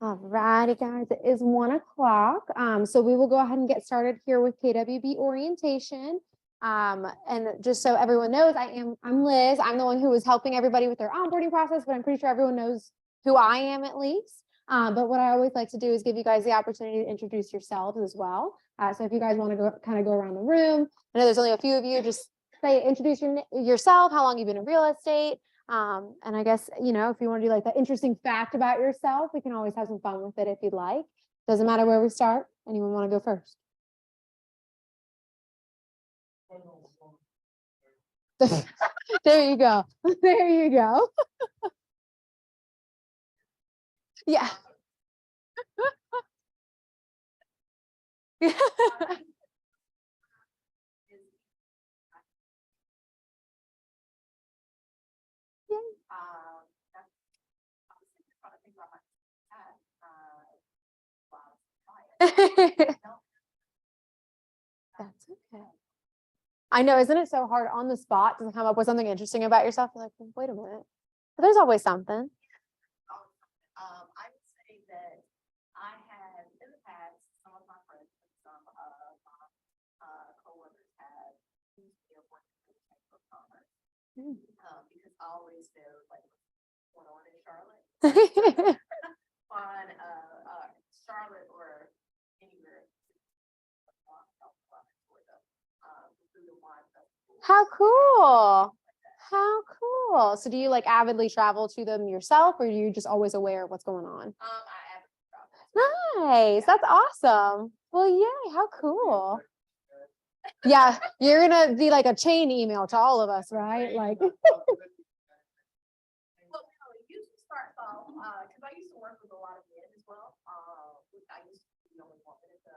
All righty, guys, it is 1 o'clock. So we will go ahead and get started here with KWB Orientation. And just so everyone knows, I'm Liz. I'm the one who is helping everybody with their onboarding process, but I'm pretty sure everyone knows who I am at least. But what I always like to do is give you guys the opportunity to introduce yourselves as well. So if you guys want to go around the room, I know there's only a few of you, just introduce yourself, how long you've been in real estate. And I guess, if you want to do like the interesting fact about yourself, we can always have some fun with it if you'd like. Doesn't matter where we start. Anyone want to go first? There you go. There you go. Yeah. That's okay. I know, isn't it so hard on the spot to come up with something interesting about yourself? You're like, wait a minute. But there's always something. I would say that I have in the past, some of my friends and some of my coworkers have used me as one of the Chamber of Commerce because I always know like what's going on in Charlotte. On Charlotte or anywhere. How cool. How cool. So do you like avidly travel to them yourself, or are you just always aware of what's going on? I avidly travel. Nice. That's awesome. Well, yay. How cool. Yeah, you're gonna be like a chain email to all of us, right? Like Well, it usually starts off because I used to work with a lot of men as well. I used to be the only woman at the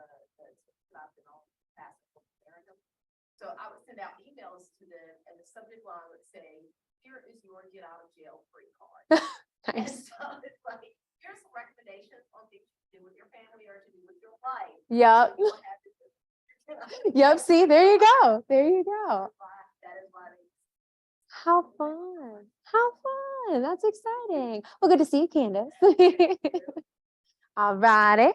I've been on past America. So I would send out emails to them, and the subject line would say, "Here is your get out of jail free card." And nice. so it's like, here's some recommendations on things to do with your family or to do with your life. Yep. So you don't have to Yep. See, there you go. There you go. That is why How fun. How fun. That's exciting. Well, good to see you, Candace. All righty.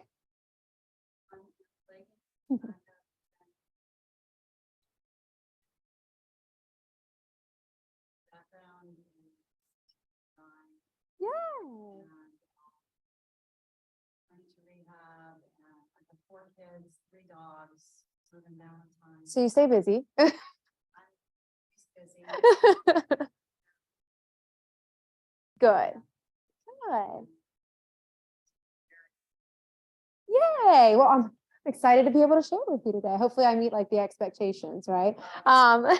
Yeah. I have 4 kids, 3 dogs, living Valentine. So you stay busy. I'm busy. Good. Good. Yay. Well, I'm excited to be able to share with you today. Hopefully I meet like the expectations, right? Well,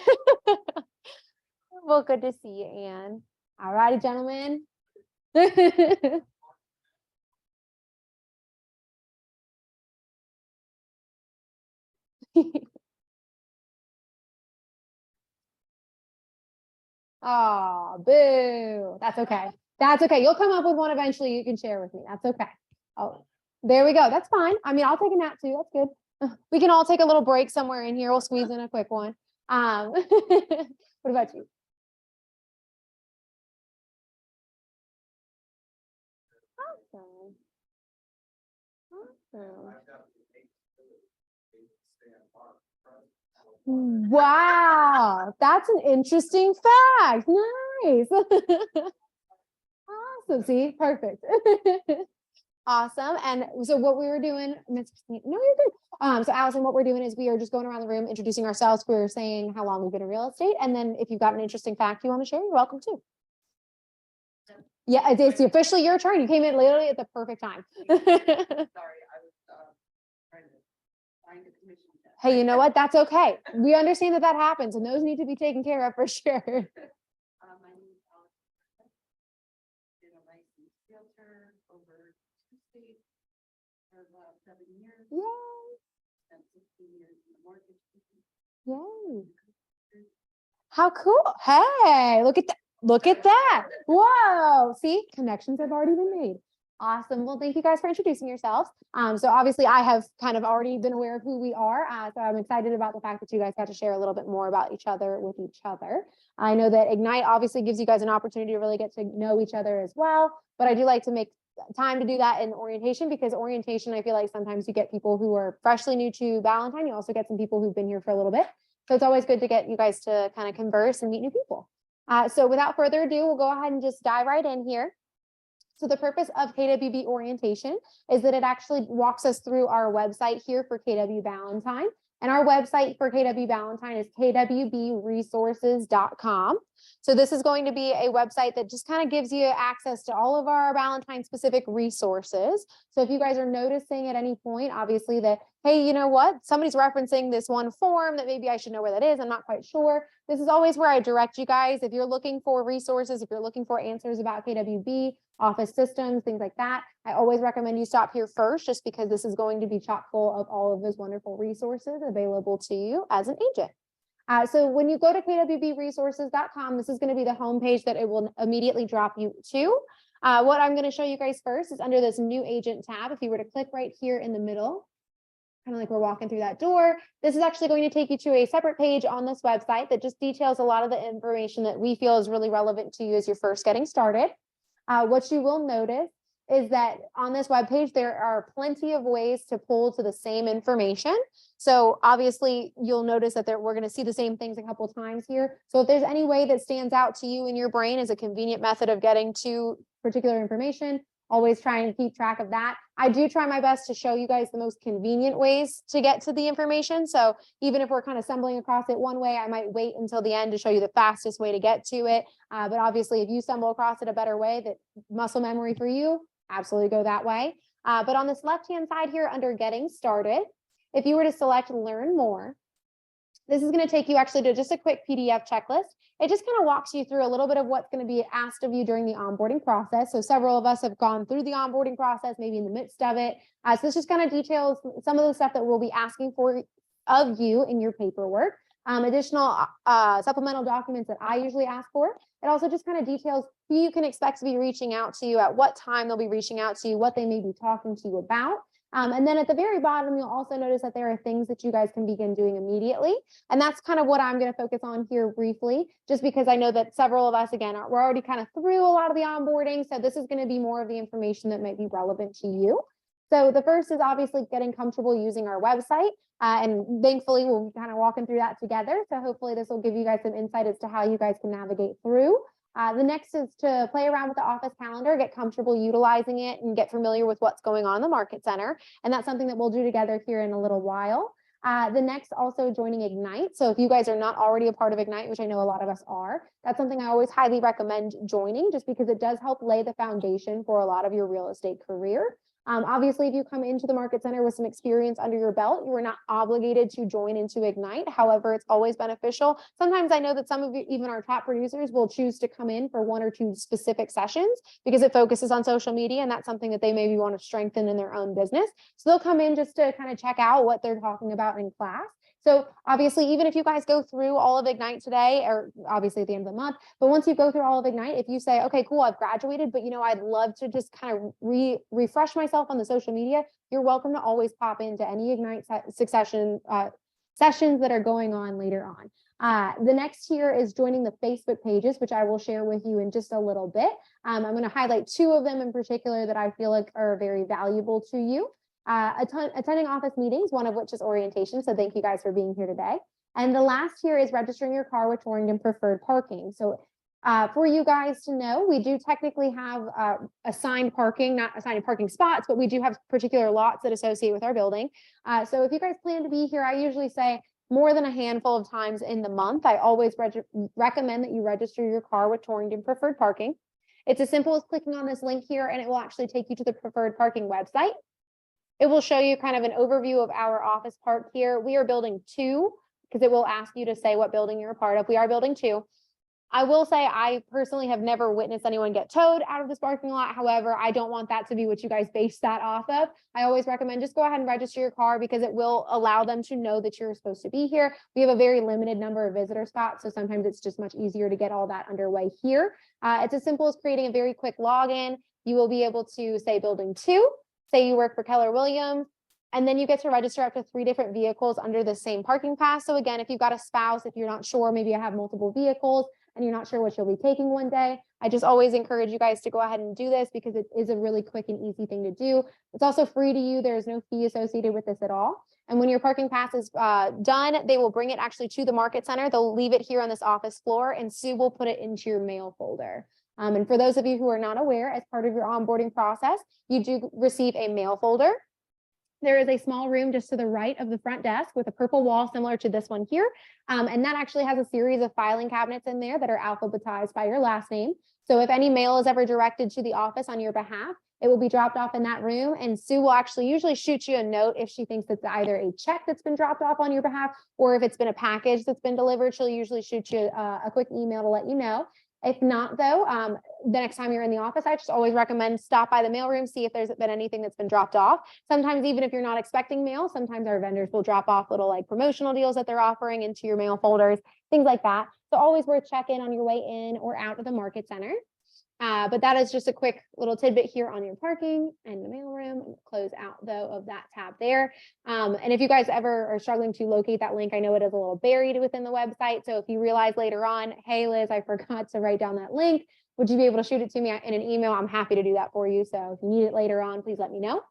good to see you, Anne. All righty, gentlemen. Oh, boo. That's okay. That's okay. You'll come up with one eventually you can share with me. That's okay. Oh, there we go. That's fine. I mean, I'll take a nap too. That's good. We can all take a little break somewhere in here. We'll squeeze in a quick one. What about you? Awesome. Awesome. Wow, that's an interesting fact. Nice. Awesome. See, perfect. Awesome. And so what we were doing, Miss Christine, no, you're good. So Allison, what we're doing is we are just going around the room introducing ourselves. We're saying how long we've been in real estate. And then if you've got an interesting fact you want to share, you're welcome to. Yeah, it's officially your turn. You came in literally at the perfect time. Sorry, I was trying to find a commission. Hey, you know what? That's okay. We understand that happens, and those need to be taken care of for sure. My name is Alex. Been a licensed realtor over 2 states for about 7 years. Yay! Spent 16 years in the mortgage business. Yay! How cool! Hey, look at that! Look at that! Whoa! See, connections have already been made. Awesome. Well, thank you guys for introducing yourselves. So obviously I have kind of already been aware of who we are. So I'm excited about the fact that you guys got to share a little bit more about each other with each other. I know that Ignite obviously gives you guys an opportunity to really get to know each other as well, but I do like to make time to do that in orientation, because orientation, I feel like sometimes you get people who are freshly new to Valentine. You also get some people who've been here for a little bit. So it's always good to get you guys to kind of converse and meet new people. So without further ado, we'll go ahead and just dive right in here. So the purpose of KWB Orientation is that it actually walks us through our website here for KW Valentine. And our website for KW Valentine is kwbresources.com. So this is going to be a website that just kind of gives you access to all of our Valentine specific resources. So if you guys are noticing at any point, obviously that, hey, you know what, somebody's referencing this one form that maybe I should know where that is, I'm not quite sure. This is always where I direct you guys. If you're looking for resources, if you're looking for answers about KWB, office systems, things like that, I always recommend you stop here first, just because this is going to be chock full of all of those wonderful resources available to you as an agent. So when you go to kwbresources.com, this is going to be the homepage that it will immediately drop you to. What I'm going to show you guys first is under this new agent tab. If you were to click right here in the middle, kind of like we're walking through that door, this is actually going to take you to a separate page on this website that just details a lot of the information that we feel is really relevant to you as you're first getting started. What you will notice is that on this webpage, there are plenty of ways to pull to the same information. So obviously you'll notice that we're going to see the same things a couple of times here. So if there's any way that stands out to you in your brain as a convenient method of getting to particular information, always try and keep track of that. I do try my best to show you guys the most convenient ways to get to the information. So even if we're kind of stumbling across it one way, I might wait until the end to show you the fastest way to get to it. But obviously, if you stumble across it a better way, that muscle memory for you, absolutely go that way. But on this left-hand side here under Getting Started, if you were to select Learn More, this is going to take you actually to just a quick PDF checklist. It just kind of walks you through a little bit of what's going to be asked of you during the onboarding process. So several of us have gone through the onboarding process, maybe in the midst of it. So this just kind of details some of the stuff that we'll be asking for of you in your paperwork. Additional supplemental documents that I usually ask for. It also just kind of details who you can expect to be reaching out to you, at what time they'll be reaching out to you, what they may be talking to you about. And then at the very bottom, you'll also notice that there are things that you guys can begin doing immediately. And that's kind of what I'm going to focus on here briefly, just because I know that several of us, again, we're already kind of through a lot of the onboarding. So this is going to be more of the information that might be relevant to you. So the first is obviously getting comfortable using our website. And thankfully, we'll be kind of walking through that together. So hopefully this will give you guys some insight as to how you guys can navigate through. The next is to play around with the office calendar, get comfortable utilizing it, and get familiar with what's going on in the Market Center. And that's something that we'll do together here in a little while. The next, also joining Ignite. So if you guys are not already a part of Ignite, which I know a lot of us are, that's something I always highly recommend joining, just because it does help lay the foundation for a lot of your real estate career. Obviously, if you come into the Market Center with some experience under your belt, you are not obligated to join into Ignite. However, it's always beneficial. Sometimes I know that some of you, even our top producers, will choose to come in for one or two specific sessions because it focuses on social media, and that's something that they maybe want to strengthen in their own business. So they'll come in just to kind of check out what they're talking about in class. So obviously, even if you guys go through all of Ignite today, or obviously at the end of the month, but once you go through all of Ignite, if you say, okay, cool, I've graduated, but I'd love to just kind of refresh myself on the social media, you're welcome to always pop into any Ignite sessions that are going on later on. The next here is joining the Facebook pages, which I will share with you in just a little bit. I'm going to highlight two of them in particular that I feel like are very valuable to you. Attending office meetings, one of which is orientation. So thank you guys for being here today. And the last here is registering your car with Torrington Preferred Parking. So for you guys to know, we do technically have assigned parking, not assigned parking spots, but we do have particular lots that associate with our building. So if you guys plan to be here, I usually say more than a handful of times in the month, I always recommend that you register your car with Torrington Preferred Parking. It's as simple as clicking on this link here, and it will actually take you to the Preferred Parking website. It will show you kind of an overview of our office park here. We are building 2, because it will ask you to say what building you're a part of. We are building 2. I will say I personally have never witnessed anyone get towed out of this parking lot. However, I don't want that to be what you guys base that off of. I always recommend just go ahead and register your car, because it will allow them to know that you're supposed to be here. We have a very limited number of visitor spots, so sometimes it's just much easier to get all that underway here. It's as simple as creating a very quick login. You will be able to say building 2, say you work for Keller Williams, and then you get to register up to 3 different vehicles under the same parking pass. So again, if you've got a spouse, if you're not sure, maybe I have multiple vehicles, and you're not sure what you'll be taking one day, I just always encourage you guys to go ahead and do this because it is a really quick and easy thing to do. It's also free to you. There's no fee associated with this at all. And when your parking pass is done, they will bring it actually to the market center. They'll leave it here on this office floor, and Sue will put it into your mail folder. And for those of you who are not aware, as part of your onboarding process, you do receive a mail folder. There is a small room just to the right of the front desk with a purple wall similar to this one here. And that actually has a series of filing cabinets in there that are alphabetized by your last name. So if any mail is ever directed to the office on your behalf, it will be dropped off in that room, and Sue will actually usually shoot you a note if she thinks it's either a check that's been dropped off on your behalf, or if it's been a package that's been delivered, she'll usually shoot you a quick email to let you know. If not, though, the next time you're in the office, I just always recommend stop by the mailroom, see if there's been anything that's been dropped off. Sometimes, even if you're not expecting mail, sometimes our vendors will drop off little like promotional deals that they're offering into your mail folders, things like that. So always worth checking on your way in or out of the market center. But that is just a quick little tidbit here on your parking and the mailroom. Close out though of that tab there. And if you guys ever are struggling to locate that link, I know it is a little buried within the website. So if you realize later on, hey Liz, I forgot to write down that link, would you be able to shoot it to me in an email? I'm happy to do that for you. So if you need it later on, please let me know.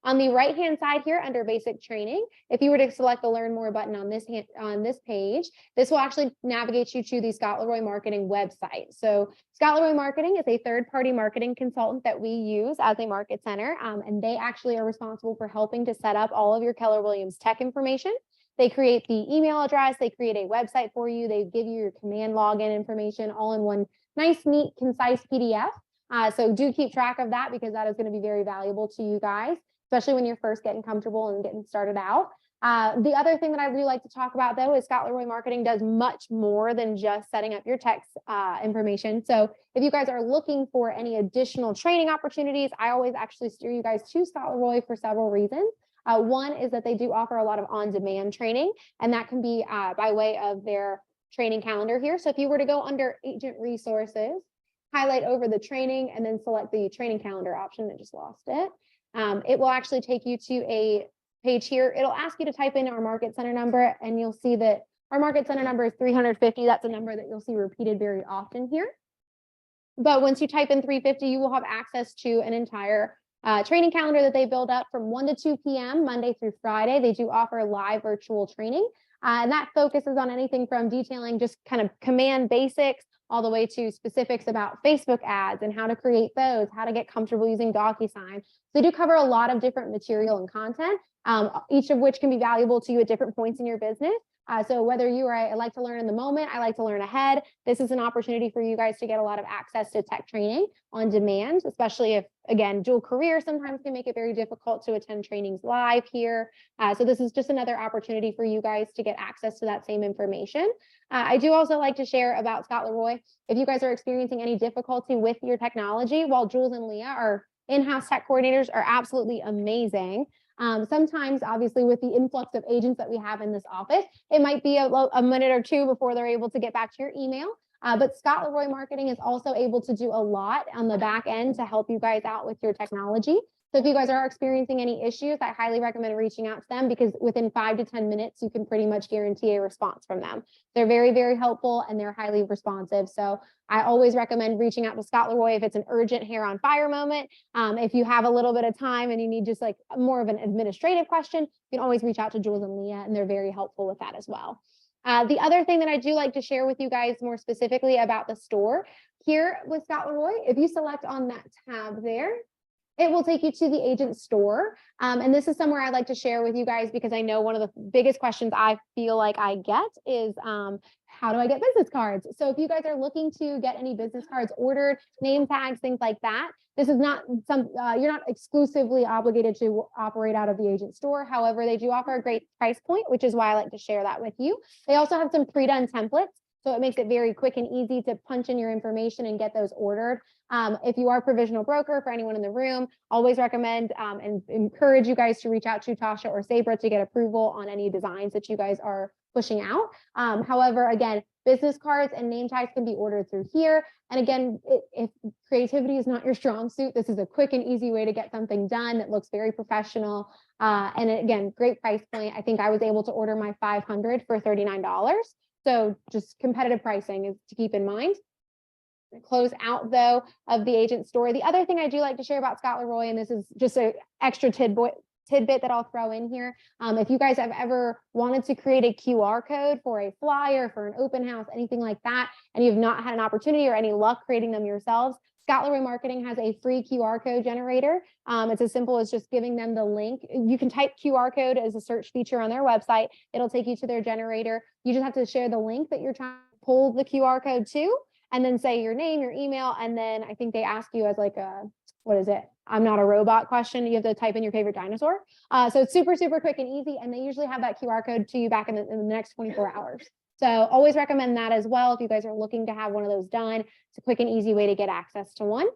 On the right-hand side here under basic training, if you were to select the learn more button on this page, this will actually navigate you to the Scott Leroy Marketing website. So Scott Leroy Marketing is a third-party marketing consultant that we use as a market center, and they actually are responsible for helping to set up all of your Keller Williams tech information. They create the email address, they create a website for you, they give you your command login information all in one nice, neat, concise PDF. So do keep track of that because that is going to be very valuable to you guys, especially when you're first getting comfortable and getting started out. The other thing that I really like to talk about though is Scott Leroy Marketing does much more than just setting up your text information. So if you guys are looking for any additional training opportunities, I always actually steer you guys to Scott Leroy for several reasons. One is that they do offer a lot of on-demand training, and that can be by way of their training calendar here. So if you were to go under agent resources, highlight over the training and then select the training calendar option, I just lost it. It will actually take you to a page here. It'll ask you to type in our market center number, and you'll see that our market center number is 350. That's a number that you'll see repeated very often here. But once you type in 350, you will have access to an entire training calendar that they build up from 1 to 2 p.m. Monday through Friday. They do offer live virtual training, and that focuses on anything from detailing just kind of command basics all the way to specifics about Facebook ads and how to create those, how to get comfortable using DocuSign. So they do cover a lot of different material and content, each of which can be valuable to you at different points in your business. So whether you are, I like to learn in the moment, I like to learn ahead, this is an opportunity for you guys to get a lot of access to tech training on demand, especially if, again, dual career sometimes can make it very difficult to attend trainings live here. So this is just another opportunity for you guys to get access to that same information. I do also like to share about Scott Leroy. If you guys are experiencing any difficulty with your technology, while Jules and Leah, our in-house tech coordinators, are absolutely amazing. Sometimes, obviously, with the influx of agents that we have in this office, it might be a minute or two before they're able to get back to your email. But Scott Leroy Marketing is also able to do a lot on the back end to help you guys out with your technology. So if you guys are experiencing any issues, I highly recommend reaching out to them because within 5 to 10 minutes, you can pretty much guarantee a response from them. They're very, very helpful and they're highly responsive. So I always recommend reaching out to Scott Leroy if it's an urgent hair on fire moment. If you have a little bit of time and you need just like more of an administrative question, you can always reach out to Jules and Leah, and they're very helpful with that as well. The other thing that I do like to share with you guys more specifically about the store here with Scott Leroy, if you select on that tab there, it will take you to the agent store. And this is somewhere I like to share with you guys because I know one of the biggest questions I feel like I get is, how do I get business cards? So if you guys are looking to get any business cards ordered, name tags, things like that, this is not you're not exclusively obligated to operate out of the agent store. However, they do offer a great price point, which is why I like to share that with you. They also have some pre-done templates. So it makes it very quick and easy to punch in your information and get those ordered. If you are a provisional broker, for anyone in the room, always recommend and encourage you guys to reach out to Tasha or Sabra to get approval on any designs that you guys are pushing out. However, again, business cards and name tags can be ordered through here. And again, if creativity is not your strong suit, this is a quick and easy way to get something done that looks very professional. And again, great price point. I think I was able to order my 500 for $39. So just competitive pricing is to keep in mind. Close out though of the agent story. The other thing I do like to share about Scott Leroy, and this is just an extra tidbit that I'll throw in here. If you guys have ever wanted to create a QR code for a flyer, for an open house, anything like that, and you've not had an opportunity or any luck creating them yourselves, Scott Leroy Marketing has a free QR code generator. It's as simple as just giving them the link. You can type QR code as a search feature on their website. It'll take you to their generator. You just have to share the link that you're trying to pull the QR code to, and then say your name, your email, and then I think they ask you as like a, what is it? I'm not a robot question. You have to type in your favorite dinosaur. So it's super, super quick and easy. And they usually have that QR code to you back in the next 24 hours. So always recommend that as well. If you guys are looking to have one of those done, it's a quick and easy way to get access to one.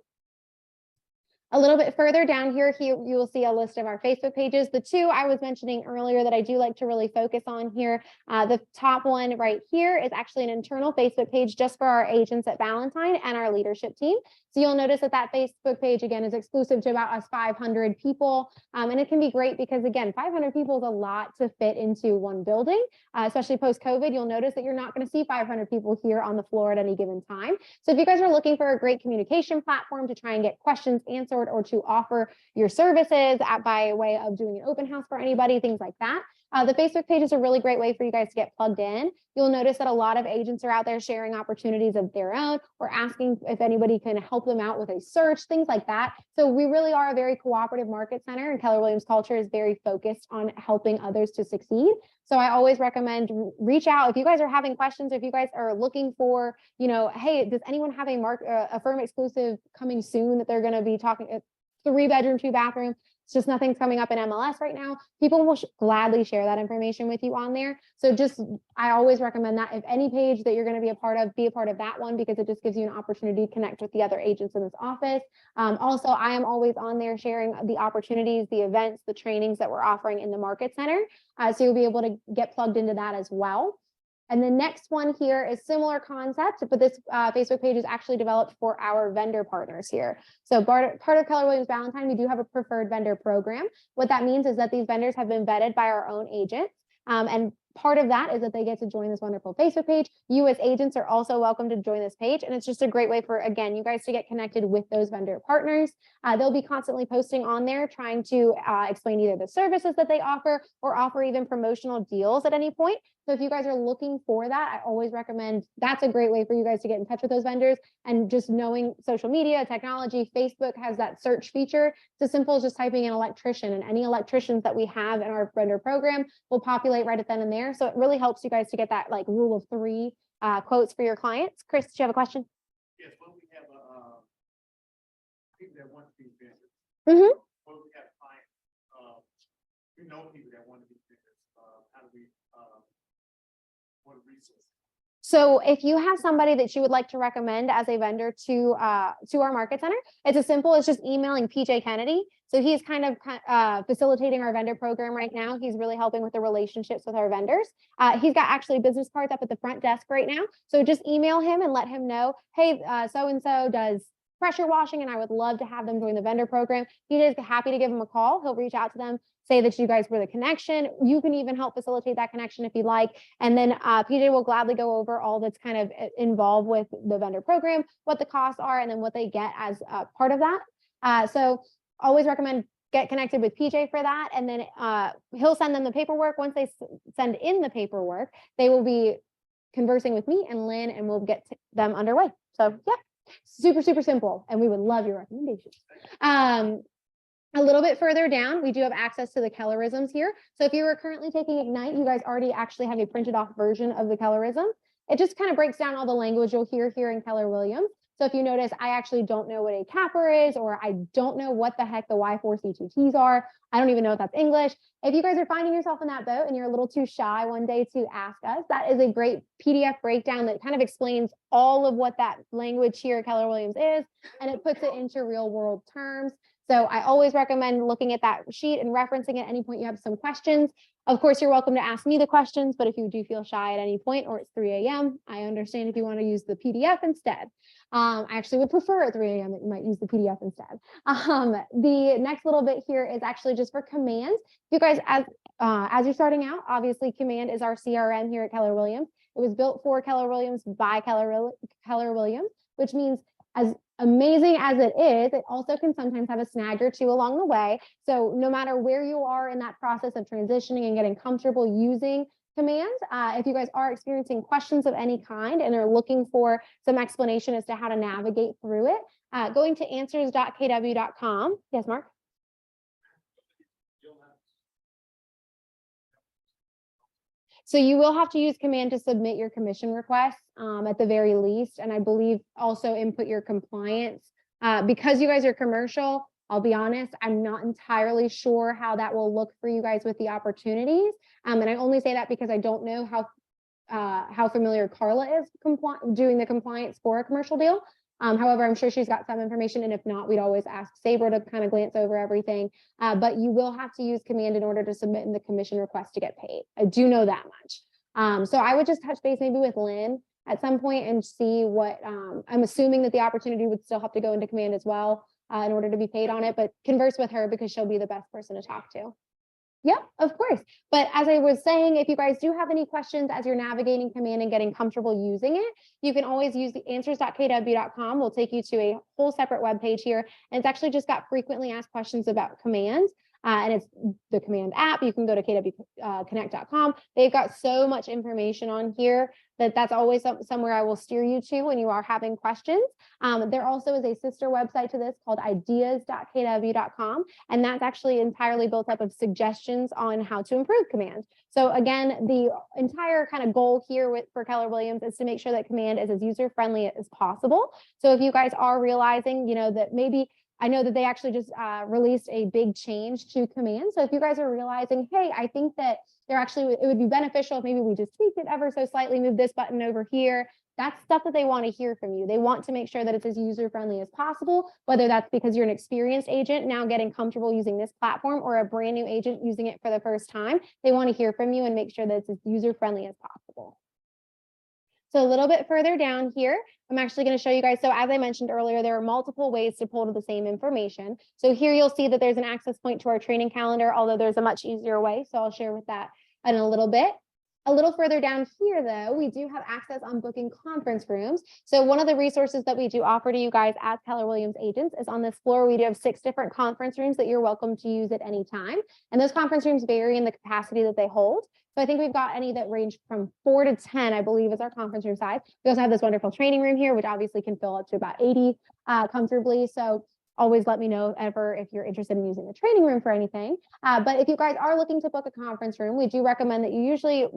A little bit further down here, you will see a list of our Facebook pages. The two I was mentioning earlier that I do like to really focus on here, the top one right here is actually an internal Facebook page just for our agents at Valentine and our leadership team. So you'll notice that that Facebook page, again, is exclusive to about us 500 people. And it can be great because, again, 500 people is a lot to fit into one building, especially post-COVID. You'll notice that you're not going to see 500 people here on the floor at any given time. So if you guys are looking for a great communication platform to try and get questions answered or to offer your services by way of doing an open house for anybody, things like that, the Facebook page is a really great way for you guys to get plugged in. You'll notice that a lot of agents are out there sharing opportunities of their own or asking if anybody can help them out with a search, things like that. So we really are a very cooperative market center, and Keller Williams culture is very focused on helping others to succeed. So I always recommend reach out if you guys are having questions, if you guys are looking for, hey, does anyone have a firm exclusive coming soon that they're going to be talking 3-bedroom, 2-bathroom? It's just nothing's coming up in MLS right now. People will gladly share that information with you on there. So I always recommend that if any page that you're going to be a part of that one, because it just gives you an opportunity to connect with the other agents in this office. Also, I am always on there sharing the opportunities, the events, the trainings that we're offering in the market center. So you'll be able to get plugged into that as well. And the next one here is similar concept, but this Facebook page is actually developed for our vendor partners here. So part of Keller Williams Valentine, we do have a preferred vendor program. What that means is that these vendors have been vetted by our own agents. And part of that is that they get to join this wonderful Facebook page. You as agents are also welcome to join this page. And it's just a great way for, again, you guys to get connected with those vendor partners. They'll be constantly posting on there, trying to explain either the services that they offer or offer even promotional deals at any point. So if you guys are looking for that, I always recommend that's a great way for you guys to get in touch with those vendors. And just knowing social media, technology, Facebook has that search feature. It's as simple as just typing in electrician, and any electricians that we have in our vendor program will populate right at then and there. So it really helps you guys to get that like rule of 3 quotes for your clients. Chris, do you have a question? Yes, well, we have people that want to be vendors. Mm-hmm. Well, we have clients, we know people that want to be vendors. How do we, what resources? So if you have somebody that you would like to recommend as a vendor to our market center, it's as simple as just emailing PJ Kennedy. So he's kind of facilitating our vendor program right now. He's really helping with the relationships with our vendors. He's got actually business cards up at the front desk right now. So just email him and let him know, hey, so-and-so does pressure washing, and I would love to have them join the vendor program. He is happy to give them a call. He'll reach out to them, say that you guys were the connection. You can even help facilitate that connection if you'd like. And then PJ will gladly go over all that's kind of involved with the vendor program, what the costs are, and then what they get as part of that. So always recommend get connected with PJ for that. And then he'll send them the paperwork. Once they send in the paperwork, they will be conversing with me and Lynn, and we'll get them underway. So yeah, super, super simple. And we would love your recommendations. A little bit further down, we do have access to the Kellerisms here. So if you are currently taking Ignite, you guys already actually have a printed off version of the Kellerism. It just kind of breaks down all the language you'll hear here in Keller Williams. So if you notice, I actually don't know what a capper is, or I don't know what the heck the Y4C2Ts are. I don't even know if that's English. If you guys are finding yourself in that boat and you're a little too shy one day to ask us, that is a great PDF breakdown that kind of explains all of what that language here at Keller Williams is, and it puts it into real world terms. So I always recommend looking at that sheet and referencing it at any point you have some questions. Of course, you're welcome to ask me the questions, but if you do feel shy at any point or it's 3 a.m., I understand if you want to use the PDF instead. I actually would prefer at 3 a.m. that you might use the PDF instead. The next little bit here is actually just for commands. You guys, as you're starting out, obviously Command is our CRM here at Keller Williams. It was built for Keller Williams by Keller Williams, which means as amazing as it is, it also can sometimes have a snag or two along the way. So no matter where you are in that process of transitioning and getting comfortable using Command, if you guys are experiencing questions of any kind and are looking for some explanation as to how to navigate through it, going to answers.kw.com. Yes, Mark? So you will have to use Command to submit your commission requests at the very least, and I believe also input your compliance. Because you guys are commercial, I'll be honest, I'm not entirely sure how that will look for you guys with the opportunities. And I only say that because I don't know how familiar Carla is doing the compliance for a commercial deal. However, I'm sure she's got some information, and if not, we'd always ask Sabra to kind of glance over everything. But you will have to use Command in order to submit in the commission request to get paid. I do know that much. So I would just touch base maybe with Lynn at some point and see what, I'm assuming that the opportunity would still have to go into Command as well in order to be paid on it, but converse with her because she'll be the best person to talk to. Yeah, of course. But as I was saying, if you guys do have any questions as you're navigating Command and getting comfortable using it, you can always use the answers.kw.com. We'll take you to a whole separate web page here. And it's actually just got frequently asked questions about Command. And it's the Command app. You can go to kwconnect.com. They've got so much information on here that's always somewhere I will steer you to when you are having questions. There also is a sister website to this called ideas.kw.com. And that's actually entirely built up of suggestions on how to improve Command. So again, the entire kind of goal here for Keller Williams is to make sure that Command is as user-friendly as possible. So if you guys are realizing, that maybe I know that they actually just released a big change to Command. So if you guys are realizing, hey, I think that it would be beneficial if maybe we just tweaked it ever so slightly, move this button over here. That's stuff that they want to hear from you. They want to make sure that it's as user-friendly as possible, whether that's because you're an experienced agent now getting comfortable using this platform or a brand new agent using it for the first time. They want to hear from you and make sure that it's as user-friendly as possible. So a little bit further down here, I'm actually going to show you guys. So as I mentioned earlier, there are multiple ways to pull to the same information. So here you'll see that there's an access point to our training calendar, although there's a much easier way. So I'll share with that in a little bit. A little further down here, though, we do have access on booking conference rooms. So one of the resources that we do offer to you guys as Keller Williams agents is on this floor, we do have 6 different conference rooms that you're welcome to use at any time. And those conference rooms vary in the capacity that they hold. So I think we've got any that range from 4 to 10, I believe, is our conference room size. We also have this wonderful training room here, which obviously can fill up to about 80 comfortably. So always let me know if you're interested in using the training room for anything. But if you guys are looking to book a conference room, we do recommend that you usually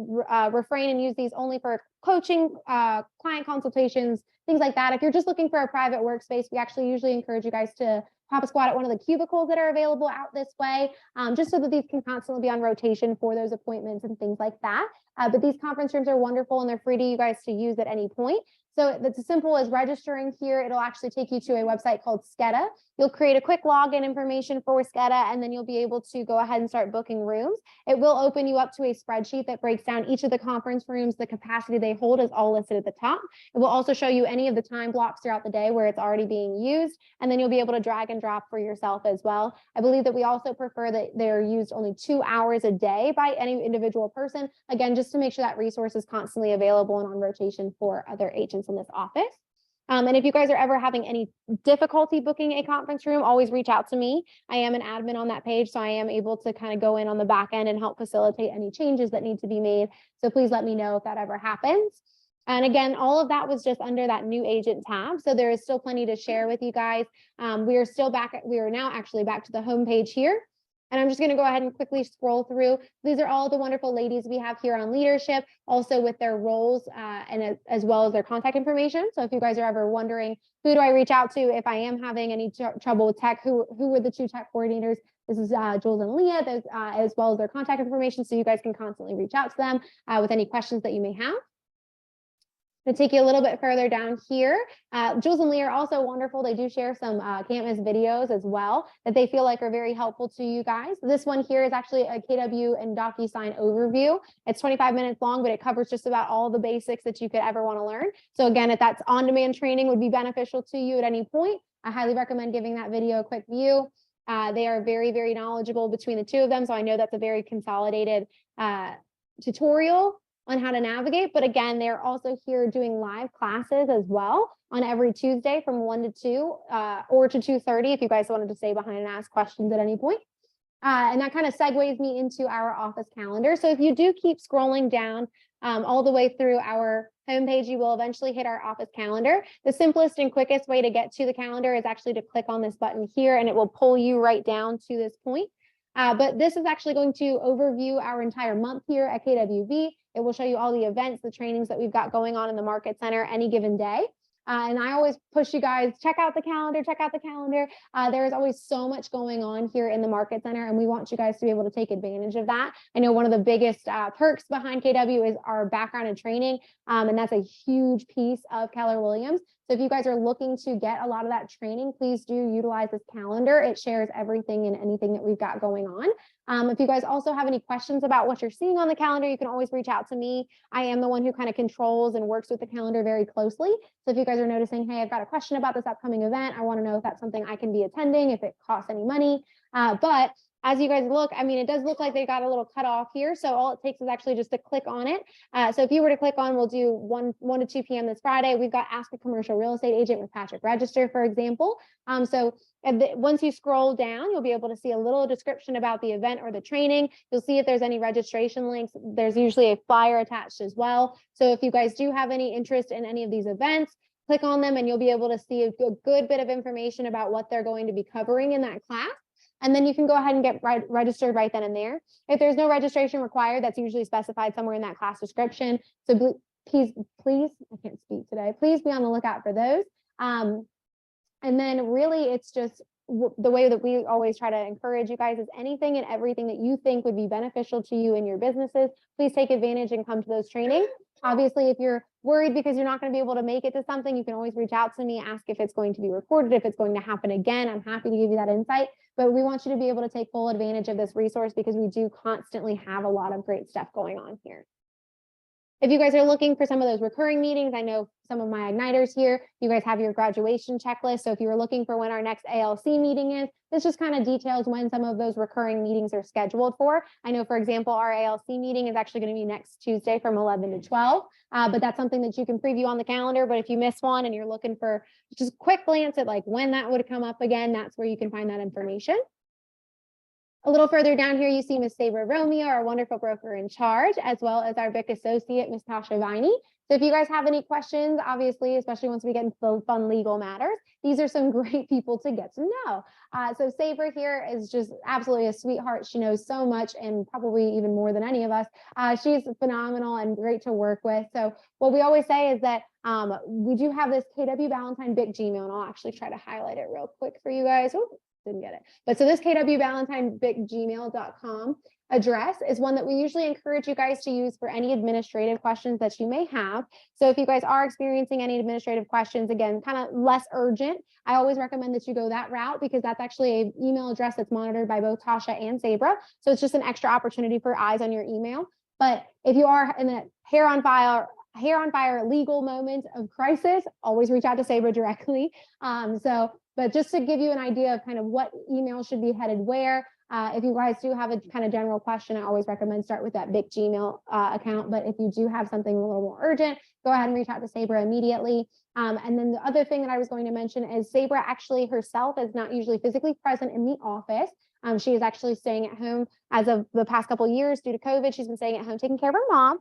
refrain and use these only for coaching, client consultations, things like that. If you're just looking for a private workspace, we actually usually encourage you guys to pop a squat at one of the cubicles that are available out this way, just so that these can constantly be on rotation for those appointments and things like that. But these conference rooms are wonderful and they're free to you guys to use at any point. So that's as simple as registering here. It'll actually take you to a website called Skeda. You'll create a quick login information for Skeda, and then you'll be able to go ahead and start booking rooms. It will open you up to a spreadsheet that breaks down each of the conference rooms. The capacity they hold is all listed at the top. It will also show you any of the time blocks throughout the day where it's already being used, and then you'll be able to drag and drop for yourself as well. I believe that we also prefer that they're used only 2 hours a day by any individual person. Again, just to make sure that resource is constantly available and on rotation for other agents in this office. And if you guys are ever having any difficulty booking a conference room, always reach out to me. I am an admin on that page, so I am able to kind of go in on the back end and help facilitate any changes that need to be made. So please let me know if that ever happens. And again, all of that was just under that new agent tab. So there is still plenty to share with you guys. We are now actually back to the homepage here. And I'm just going to go ahead and quickly scroll through. These are all the wonderful ladies we have here on leadership, also with their roles and as well as their contact information. So if you guys are ever wondering, who do I reach out to if I am having any trouble with tech, who are the 2 tech coordinators? This is Jules and Leah, as well as their contact information. So you guys can constantly reach out to them with any questions that you may have. To take you a little bit further down here, Jules and Lee are also wonderful. They do share some can't miss videos as well that they feel like are very helpful to you guys. This one here is actually a KW and DocuSign overview. It's 25 minutes long, but it covers just about all the basics that you could ever want to learn. So again, if that's on-demand training would be beneficial to you at any point, I highly recommend giving that video a quick view. They are very, very knowledgeable between the 2 of them. So I know that's a very consolidated tutorial. on how to navigate. But again, they're also here doing live classes as well on every Tuesday from 1 to 2 or to 2:30 if you guys wanted to stay behind and ask questions at any point. And that kind of segues me into our office calendar. So if you do keep scrolling down all the way through our homepage, you will eventually hit our office calendar. The simplest and quickest way to get to the calendar is actually to click on this button here, and it will pull you right down to this point. But this is actually going to overview our entire month here at KWB. It will show you all the events, the trainings that we've got going on in the Market Center any given day. And I always push you guys, check out the calendar, check out the calendar. There is always so much going on here in the Market Center, and we want you guys to be able to take advantage of that. I know one of the biggest perks behind KW is our background and training, and that's a huge piece of Keller Williams. So if you guys are looking to get a lot of that training, please do utilize this calendar. It shares everything and anything that we've got going on. If you guys also have any questions about what you're seeing on the calendar, you can always reach out to me. I am the one who kind of controls and works with the calendar very closely. So if you guys are noticing, hey, I've got a question about this upcoming event, I want to know if that's something I can be attending, if it costs any money. But as you guys look, I mean, it does look like they got a little cutoff here. So all it takes is actually just to click on it. So if you were to click on, we'll do 1 to 2 p.m. this Friday. We've got Ask a Commercial Real Estate Agent with Patrick Register, for example. Once you scroll down, you'll be able to see a little description about the event or the training. You'll see if there's any registration links. There's usually a flyer attached as well. So if you guys do have any interest in any of these events, click on them and you'll be able to see a good bit of information about what they're going to be covering in that class. And then you can go ahead and get registered right then and there. If there's no registration required, that's usually specified somewhere in that class description. So please, I can't speak today. Please be on the lookout for those. And then really it's just the way that we always try to encourage you guys is anything and everything that you think would be beneficial to you in your businesses, please take advantage and come to those trainings. Obviously, if you're worried because you're not going to be able to make it to something, you can always reach out to me, ask if it's going to be recorded, if it's going to happen again. I'm happy to give you that insight, but we want you to be able to take full advantage of this resource because we do constantly have a lot of great stuff going on here. If you guys are looking for some of those recurring meetings, I know some of my igniters here, you guys have your graduation checklist. So if you were looking for when our next ALC meeting is, this just kind of details when some of those recurring meetings are scheduled for. I know, for example, our ALC meeting is actually going to be next Tuesday from 11 to 12, but that's something that you can preview on the calendar. But if you miss one and you're looking for just a quick glance at like when that would come up again, that's where you can find that information. A little further down here, you see Ms. Sabra Romeo, our wonderful broker in charge, as well as our BIC associate, Ms. Tasha Viney. So if you guys have any questions, obviously, especially once we get into the fun legal matters, these are some great people to get to know. So Sabra here is just absolutely a sweetheart. She knows so much and probably even more than any of us. She's phenomenal and great to work with. So what we always say is that we do have this KW Valentine BIC Gmail, and I'll actually try to highlight it real quick for you guys. Ooh, didn't get it. But so this kwvalentinebic@gmail.com address is one that we usually encourage you guys to use for any administrative questions that you may have. So if you guys are experiencing any administrative questions, again, kind of less urgent, I always recommend that you go that route because that's actually an email address that's monitored by both Tasha and Sabra. So it's just an extra opportunity for eyes on your email. But if you are in a hair on fire legal moment of crisis, always reach out to Sabra directly. But just to give you an idea of kind of what email should be headed where, if you guys do have a kind of general question, I always recommend start with that BIC Gmail account. But if you do have something a little more urgent, go ahead and reach out to Sabra immediately. And then the other thing that I was going to mention is Sabra actually herself is not usually physically present in the office. She is actually staying at home as of the past couple of years due to COVID. She's been staying at home taking care of her mom.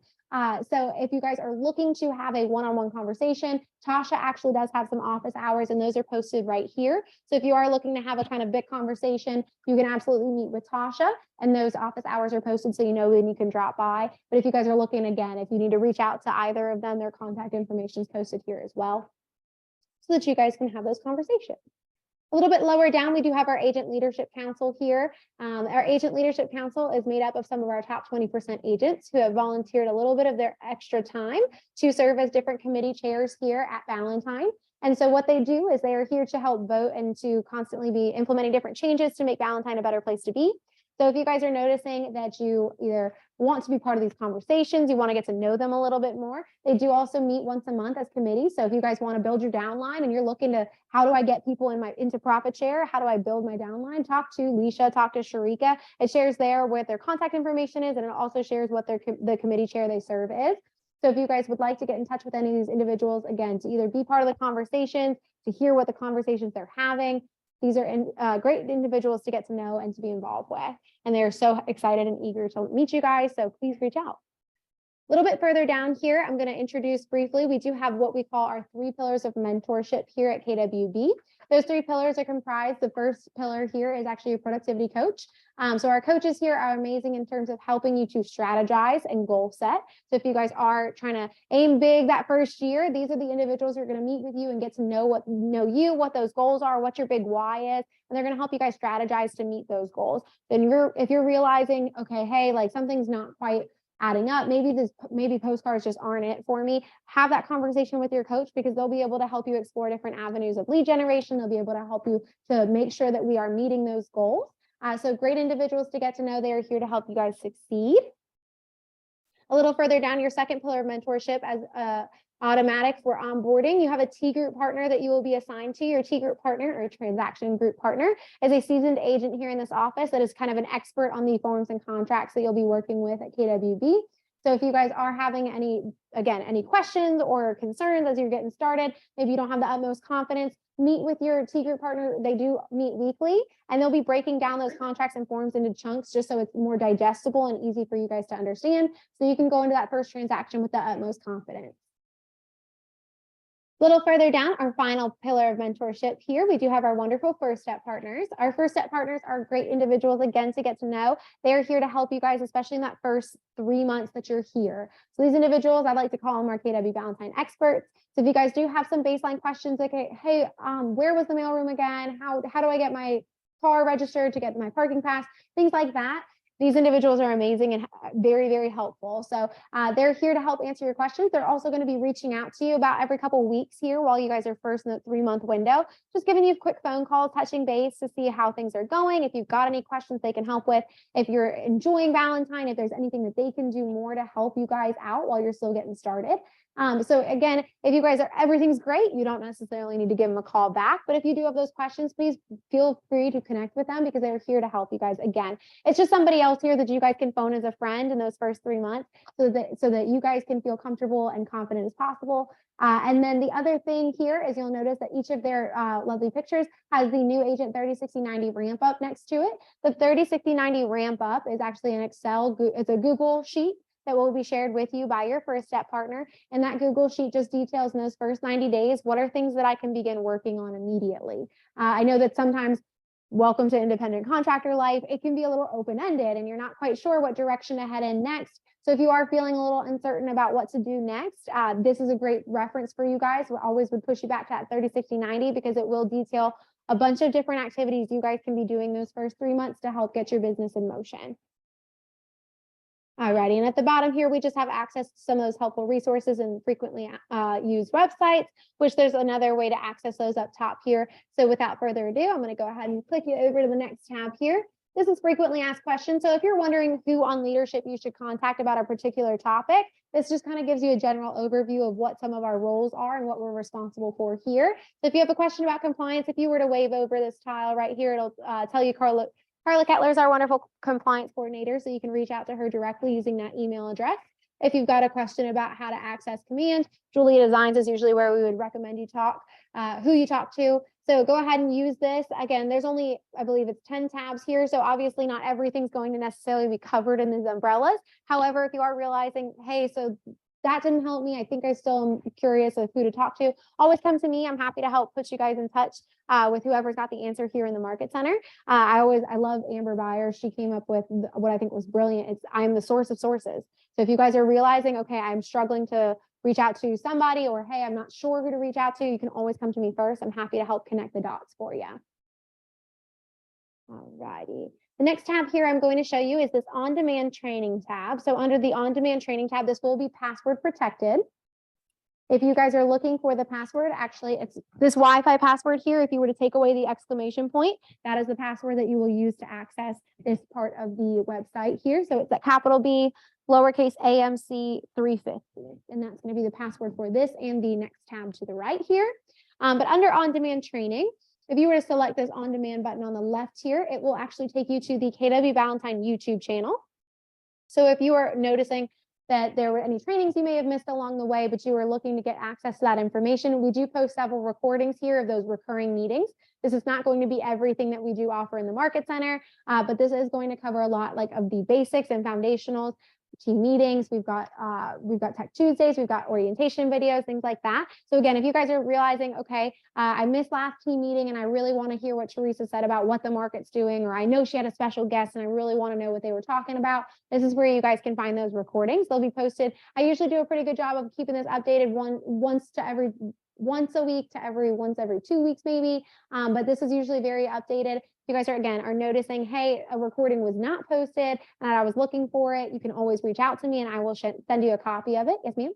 So if you guys are looking to have a one-on-one conversation, Tasha actually does have some office hours and those are posted right here. So if you are looking to have a kind of big conversation, you can absolutely meet with Tasha and those office hours are posted so you know when you can drop by. But if you guys are looking again, if you need to reach out to either of them, their contact information is posted here as well so that you guys can have those conversations. A little bit lower down, we do have our Agent Leadership Council here. Our Agent Leadership Council is made up of some of our top 20% agents who have volunteered a little bit of their extra time to serve as different committee chairs here at Valentine. And so what they do is they are here to help vote and to constantly be implementing different changes to make Valentine a better place to be. So if you guys are noticing that you either want to be part of these conversations, you want to get to know them a little bit more, they do also meet once a month as committees. So if you guys want to build your downline and you're looking to, how do I get people into profit share? How do I build my downline? Talk to Leisha, talk to Sharika. It shares there what their contact information is, and it also shares what the committee chair they serve is. So if you guys would like to get in touch with any of these individuals, again, to either be part of the conversations, to hear what the conversations they're having, these are great individuals to get to know and to be involved with. And they're so excited and eager to meet you guys. So please reach out. A little bit further down here, I'm going to introduce briefly, we do have what we call our 3 pillars of mentorship here at KWB. Those 3 pillars are comprised. The first pillar here is actually a productivity coach. So our coaches here are amazing in terms of helping you to strategize and goal set. So if you guys are trying to aim big that first year, these are the individuals who are going to meet with you and get to know what those goals are, what your big why is, and they're going to help you guys strategize to meet those goals. Then if you're realizing, okay, hey, like something's not quite adding up, maybe postcards just aren't it for me, have that conversation with your coach, because they'll be able to help you explore different avenues of lead generation. They'll be able to help you to make sure that we are meeting those goals. So great individuals to get to know. They are here to help you guys succeed. A little further down, your second pillar of mentorship as automatic for onboarding, you have a T group partner that you will be assigned to. Your T group partner or transaction group partner is a seasoned agent here in this office that is kind of an expert on the forms and contracts that you'll be working with at KWB. So if you guys are having any questions or concerns as you're getting started, maybe you don't have the utmost confidence, meet with your T group partner. They do meet weekly, and they'll be breaking down those contracts and forms into chunks just so it's more digestible and easy for you guys to understand. So you can go into that first transaction with the utmost confidence. A little further down, our final pillar of mentorship here, we do have our wonderful first step partners. Our first step partners are great individuals, again, to get to know. They're here to help you guys, especially in that first 3 months that you're here. So these individuals, I like to call them our KW Valentine experts. So if you guys do have some baseline questions, like, hey, where was the mailroom again? How do I get my car registered to get my parking pass? Things like that. These individuals are amazing and very, very helpful. So they're here to help answer your questions. They're also going to be reaching out to you about every couple of weeks here while you guys are first in the 3-month window, just giving you quick phone calls, touching base to see how things are going. If you've got any questions they can help with, if you're enjoying Valentine, if there's anything that they can do more to help you guys out while you're still getting started. So again, if you guys everything's great, you don't necessarily need to give them a call back. But if you do have those questions, please feel free to connect with them because they're here to help you guys. Again, it's just somebody else here that you guys can phone as a friend in those first 3 months so that you guys can feel comfortable and confident as possible. And then the other thing here is you'll notice that each of their lovely pictures has the new Agent 30/60/90 ramp up next to it. The 30/60/90 ramp up is actually an it's a Google sheet that will be shared with you by your first step partner. And that Google sheet just details in those first 90 days, what are things that I can begin working on immediately. I know that sometimes, welcome to independent contractor life, it can be a little open-ended and you're not quite sure what direction to head in next. So if you are feeling a little uncertain about what to do next, this is a great reference for you guys. We always would push you back to that 30/60/90 because it will detail a bunch of different activities you guys can be doing those first 3 months to help get your business in motion. Alrighty, and at the bottom here, we just have access to some of those helpful resources and frequently used websites, which there's another way to access those up top here. So without further ado, I'm going to go ahead and click you over to the next tab here. This is frequently asked questions. So if you're wondering who on leadership you should contact about a particular topic, this just kind of gives you a general overview of what some of our roles are and what we're responsible for here. So if you have a question about compliance, if you were to wave over this tile right here, it'll tell you Carla Kettler is our wonderful compliance coordinator, so you can reach out to her directly using that email address. If you've got a question about how to access command, Julia Designs is usually where we would recommend you talk, who you talk to. So go ahead and use this. Again, there's only, I believe it's 10 tabs here. So obviously not everything's going to necessarily be covered in these umbrellas. However, if you are realizing, hey, so that didn't help me, I think I still am curious of who to talk to, always come to me. I'm happy to help put you guys in touch with whoever's got the answer here in the Market Center. I love Amber Byers. She came up with what I think was brilliant. I'm the source of sources. So if you guys are realizing, okay, I'm struggling to reach out to somebody, or hey, I'm not sure who to reach out to, you can always come to me first. I'm happy to help connect the dots for you. All righty. The next tab here I'm going to show you is this on-demand training tab. So under the on-demand training tab, this will be password protected. If you guys are looking for the password, actually, it's this Wi-Fi password here. If you were to take away the exclamation point, that is the password that you will use to access this part of the website here. So it's a capital B, lowercase AMC 350. And that's going to be the password for this and the next tab to the right here. But under on-demand training, if you were to select this on-demand button on the left here, it will actually take you to the KW Valentine YouTube channel. So if you are noticing that there were any trainings you may have missed along the way, but you were looking to get access to that information, we do post several recordings here of those recurring meetings. This is not going to be everything that we do offer in the Market Center, but this is going to cover a lot like of the basics and foundationals, team meetings. We've got Tech Tuesdays, we've got orientation videos, things like that. So again, if you guys are realizing, okay, I missed last team meeting and I really want to hear what Teresa said about what the market's doing, or I know she had a special guest and I really want to know what they were talking about, this is where you guys can find those recordings. They'll be posted. I usually do a pretty good job of keeping this updated once a week to once every 2 weeks maybe, but this is usually very updated. If you guys are noticing, hey, a recording was not posted and I was looking for it, you can always reach out to me and I will send you a copy of it. Yes, ma'am.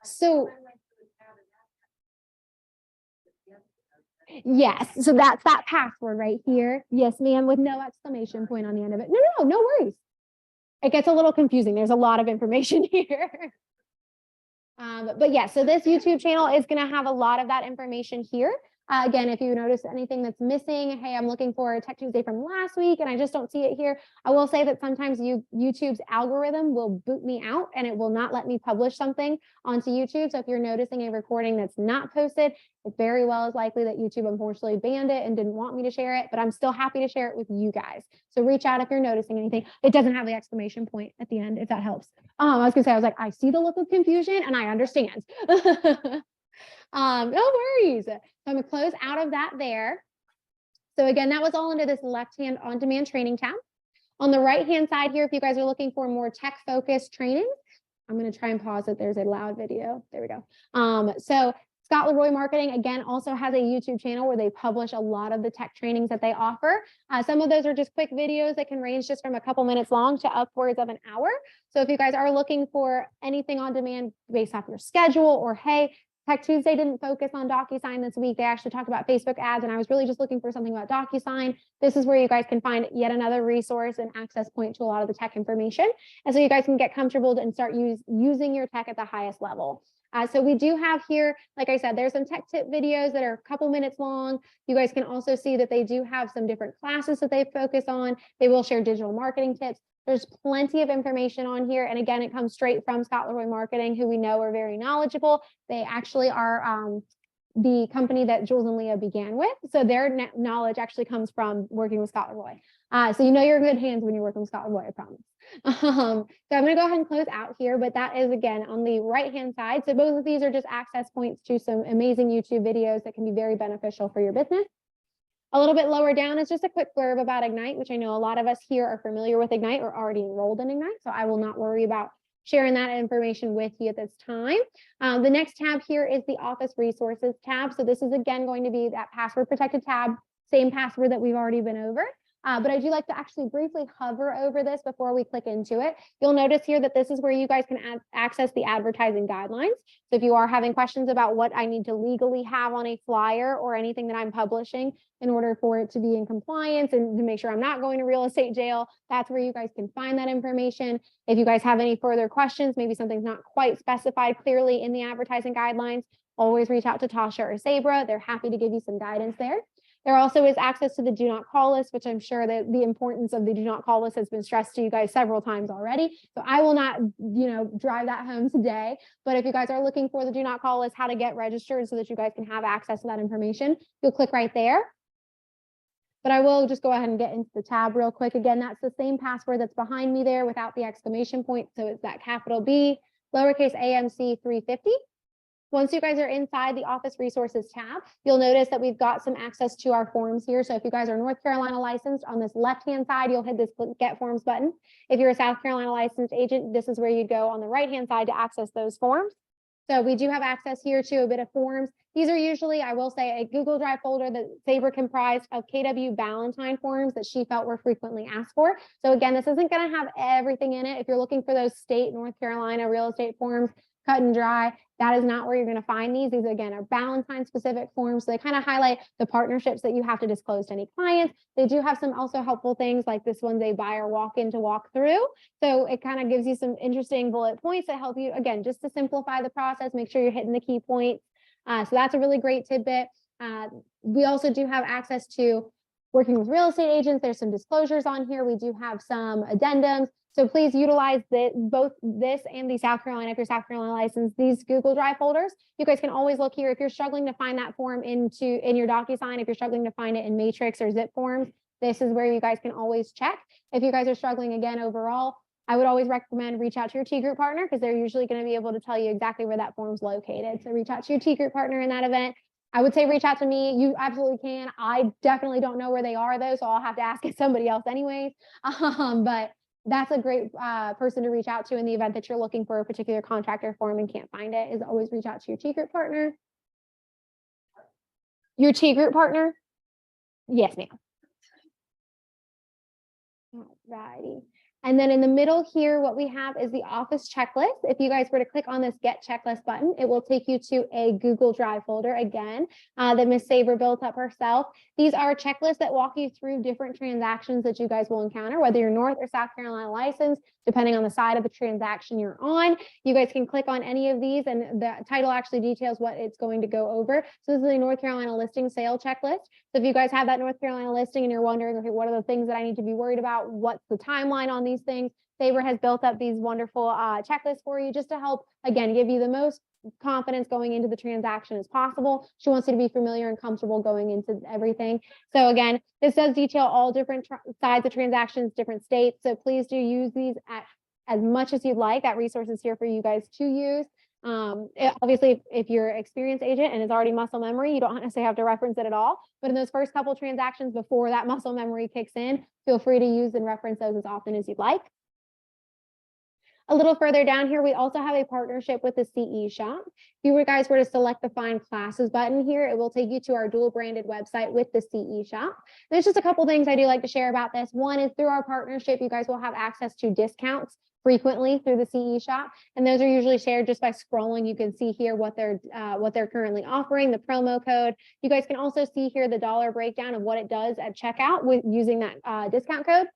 So yes, so that's that password right here. Yes, ma'am, with no exclamation point on the end of it. No worries. It gets a little confusing. There's a lot of information here. But yeah, so this YouTube channel is going to have a lot of that information here. Again, if you notice anything that's missing, hey, I'm looking for a Tech Tuesday from last week and I just don't see it here. I will say that sometimes YouTube's algorithm will boot me out and it will not let me publish something onto YouTube. So if you're noticing a recording that's not posted, it very well is likely that YouTube unfortunately banned it and didn't want me to share it, but I'm still happy to share it with you guys. So reach out if you're noticing anything. It doesn't have the exclamation point at the end, if that helps. I was gonna say, I was like, I see the look of confusion and I understand. No worries. So I'm gonna close out of that there. So again, that was all under this left-hand on-demand training tab. On the right-hand side here, if you guys are looking for more tech-focused training, I'm gonna try and pause it. There's a loud video. There we go. So Scott Leroy Marketing, again, also has a YouTube channel where they publish a lot of the tech trainings that they offer. Some of those are just quick videos that can range just from a couple minutes long to upwards of an hour. So if you guys are looking for anything on demand based off your schedule, or hey, Tech Tuesday didn't focus on DocuSign this week. They actually talked about Facebook ads, and I was really just looking for something about DocuSign. This is where you guys can find yet another resource and access point to a lot of the tech information. And so you guys can get comfortable and start using your tech at the highest level. So we do have here, like I said, there's some tech tip videos that are a couple minutes long. You guys can also see that they do have some different classes that they focus on. They will share digital marketing tips. There's plenty of information on here. And again, it comes straight from Scott Leroy Marketing, who we know are very knowledgeable. They actually are the company that Jules and Leah began with. So their knowledge actually comes from working with Scott Leroy. So you know you're in good hands when you're working with Scott Leroy, I promise. So I'm going to go ahead and close out here, but that is again on the right-hand side. So both of these are just access points to some amazing YouTube videos that can be very beneficial for your business. A little bit lower down is just a quick blurb about Ignite, which I know a lot of us here are familiar with Ignite or already enrolled in Ignite. So I will not worry about sharing that information with you at this time. The next tab here is the Office Resources tab. So this is again going to be that password protected tab, same password that we've already been over. But I do like to actually briefly hover over this before we click into it. You'll notice here that this is where you guys can access the advertising guidelines. So if you are having questions about what I need to legally have on a flyer or anything that I'm publishing in order for it to be in compliance and to make sure I'm not going to real estate jail, that's where you guys can find that information. If you guys have any further questions, maybe something's not quite specified clearly in the advertising guidelines, always reach out to Tasha or Sabra. They're happy to give you some guidance there. There also is access to the do not call list, which I'm sure that the importance of the do not call list has been stressed to you guys several times already. So I will not, drive that home today. But if you guys are looking for the do not call list, how to get registered so that you guys can have access to that information, you'll click right there. But I will just go ahead and get into the tab real quick. Again, that's the same password that's behind me there without the exclamation point. So it's that capital B, lowercase AMC 350. Once you guys are inside the Office Resources tab, you'll notice that we've got some access to our forms here. So if you guys are North Carolina licensed, on this left-hand side, you'll hit this Get Forms button. If you're a South Carolina licensed agent, this is where you'd go on the right-hand side to access those forms. So we do have access here to a bit of forms. These are usually, I will say, a Google Drive folder that Sabre comprised of KW Valentine forms that she felt were frequently asked for. So again, this isn't going to have everything in it. If you're looking for those state North Carolina real estate forms, cut and dry, that is not where you're going to find these. These, again, are Valentine specific forms. So they kind of highlight the partnerships that you have to disclose to any clients. They do have some also helpful things like this one's a buyer walk-in to walk through. So it kind of gives you some interesting bullet points that help you, again, just to simplify the process, make sure you're hitting the key points. So that's a really great tidbit. We also do have access to working with real estate agents. There's some disclosures on here. We do have some addendums. So please utilize both this and the South Carolina, if you're South Carolina licensed, these Google Drive folders. You guys can always look here. If you're struggling to find that form in your DocuSign, if you're struggling to find it in Matrix or Zip forms, this is where you guys can always check. If you guys are struggling again overall, I would always recommend reach out to your T group partner because they're usually going to be able to tell you exactly where that form's located. So reach out to your T group partner in that event. I would say reach out to me. You absolutely can. I definitely don't know where they are though, so I'll have to ask somebody else anyways. But that's a great person to reach out to in the event that you're looking for a particular contractor form and can't find it, is always reach out to your T group partner. Your T group partner? Yes, ma'am. Alrighty. And then in the middle here, what we have is the office checklist. If you guys were to click on this Get Checklist button, it will take you to a Google Drive folder again that Ms. Sabre built up herself. These are checklists that walk you through different transactions that you guys will encounter, whether you're North or South Carolina licensed, depending on the side of the transaction you're on. You guys can click on any of these and the title actually details what it's going to go over. So this is a North Carolina listing sale checklist. So if you guys have that North Carolina listing and you're wondering, okay, what are the things that I need to be worried about? What's the timeline on these things? Sabre has built up these wonderful checklists for you just to help, again, give you the most confidence going into the transaction as possible. She wants you to be familiar and comfortable going into everything. So again, this does detail all different sides of transactions, different states. So please do use these as much as you'd like. That resource is here for you guys to use. Obviously, if you're an experienced agent and it's already muscle memory, you don't necessarily have to reference it at all. But in those first couple transactions before that muscle memory kicks in, feel free to use and reference those as often as you'd like. A little further down here, we also have a partnership with the CE Shop. If you guys were to select the Find Classes button here, it will take you to our dual branded website with the CE Shop. There's just a couple things I do like to share about this. One is through our partnership, you guys will have access to discounts frequently through the CE Shop, and those are usually shared just by scrolling. You can see here what they're currently offering, the promo code. You guys can also see here the dollar breakdown of what it does at checkout with using that discount code.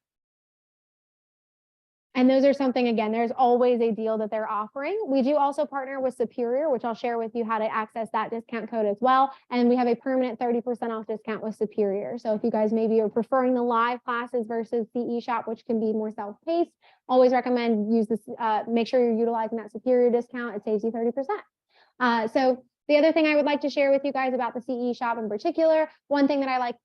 And those are something, again, there's always a deal that they're offering. We do also partner with Superior, which I'll share with you how to access that discount code as well. And we have a permanent 30% off discount with Superior. So if you guys maybe are preferring the live classes versus CE Shop, which can be more self-paced, always recommend use this, make sure you're utilizing that Superior discount. It saves you 30%. So the other thing I would like to share with you guys about the CE Shop in particular, one thing that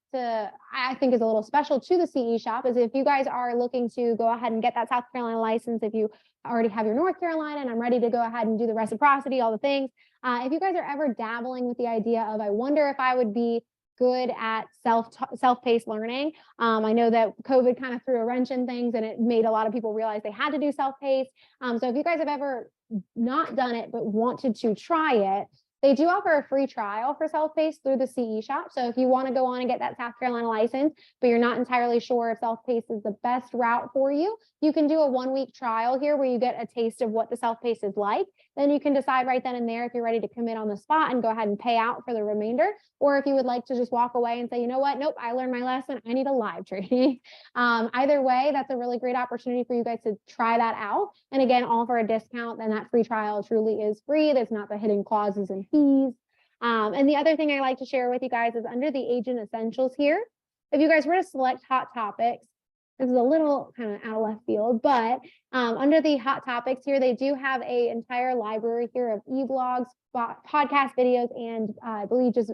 I think is a little special to the CE Shop is if you guys are looking to go ahead and get that South Carolina license, if you already have your North Carolina and I'm ready to go ahead and do the reciprocity, all the things, if you guys are ever dabbling with the idea of, I wonder if I would be good at self-paced learning. I know that COVID kind of threw a wrench in things and it made a lot of people realize they had to do self-paced. So if you guys have ever not done it but wanted to try it, they do offer a free trial for self-paced through the CE Shop. So if you want to go on and get that South Carolina license, but you're not entirely sure if self-paced is the best route for you, you can do a 1-week trial here where you get a taste of what the self-paced is like. Then you can decide right then and there if you're ready to commit on the spot and go ahead and pay out for the remainder, or if you would like to just walk away and say, you know what, nope, I learned my lesson, I need a live training. Either way, that's a really great opportunity for you guys to try that out. And again, all for a discount, and that free trial truly is free. There's not the hidden clauses and fees. And the other thing I like to share with you guys is under the Agent Essentials here, if you guys were to select Hot Topics, this is a little kind of out of left field, but under the Hot Topics here, they do have an entire library here of e-blogs, podcast videos, and I believe just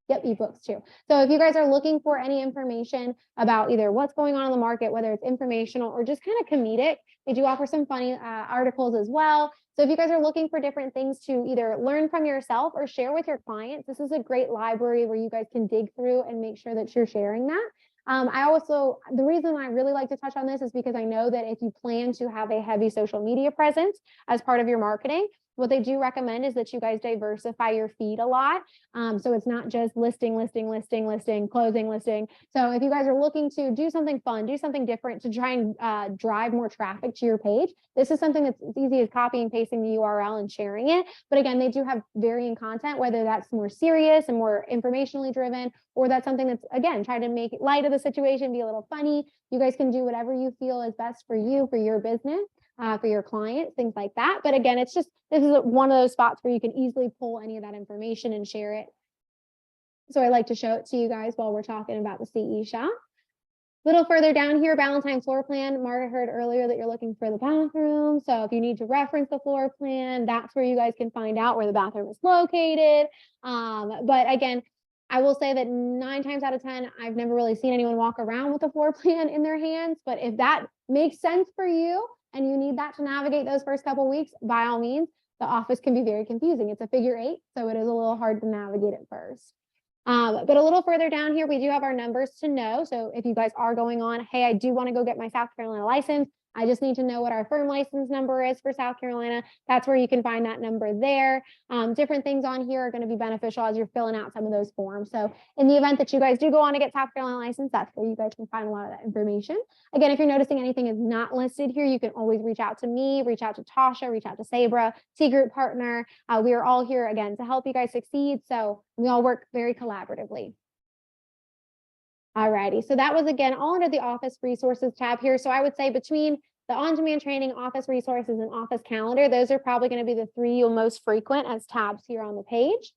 ebooks too. So if you guys are looking for any information about either what's going on in the market, whether it's informational or just kind of comedic, they do offer some funny articles as well. So if you guys are looking for different things to either learn from yourself or share with your clients, this is a great library where you guys can dig through and make sure that you're sharing that. The reason I really like to touch on this is because I know that if you plan to have a heavy social media presence as part of your marketing, What they do recommend is that you guys diversify your feed a lot. So it's not just listing, closing, listing. So if you guys are looking to do something fun, do something different to try and drive more traffic to your page, this is something that's as easy as copying and pasting the URL and sharing it. But again, they do have varying content, whether that's more serious and more informationally driven, or that's something that's, again, trying to make light of the situation, be a little funny. You guys can do whatever you feel is best for you, for your business. For your clients, things like that. But again, it's just, this is one of those spots where you can easily pull any of that information and share it. So I like to show it to you guys while we're talking about the CE shop. A little further down here, Valentine floor plan. Marta heard earlier that you're looking for the bathroom. So if you need to reference the floor plan, that's where you guys can find out where the bathroom is located. But again, I will say that 9 times out of 10, I've never really seen anyone walk around with a floor plan in their hands. But if that makes sense for you, and you need that to navigate those first couple weeks, by all means, the office can be very confusing. It's a figure 8, so it is a little hard to navigate at first. But a little further down here, we do have our numbers to know. So if you guys are going on, hey, I do want to go get my South Carolina license, I just need to know what our firm license number is for South Carolina. That's where you can find that number there. Different things on here are going to be beneficial as you're filling out some of those forms. So in the event that you guys do go on to get South Carolina license, that's where you guys can find a lot of that information. Again, if you're noticing anything is not listed here, you can always reach out to me, reach out to Tasha, reach out to Sabra, T Group partner. We are all here again to help you guys succeed. So we all work very collaboratively. Alrighty, so that was again all under the office resources tab here. So I would say between the on-demand training, office resources, and office calendar, those are probably going to be the 3 you'll most frequent as tabs here on the page.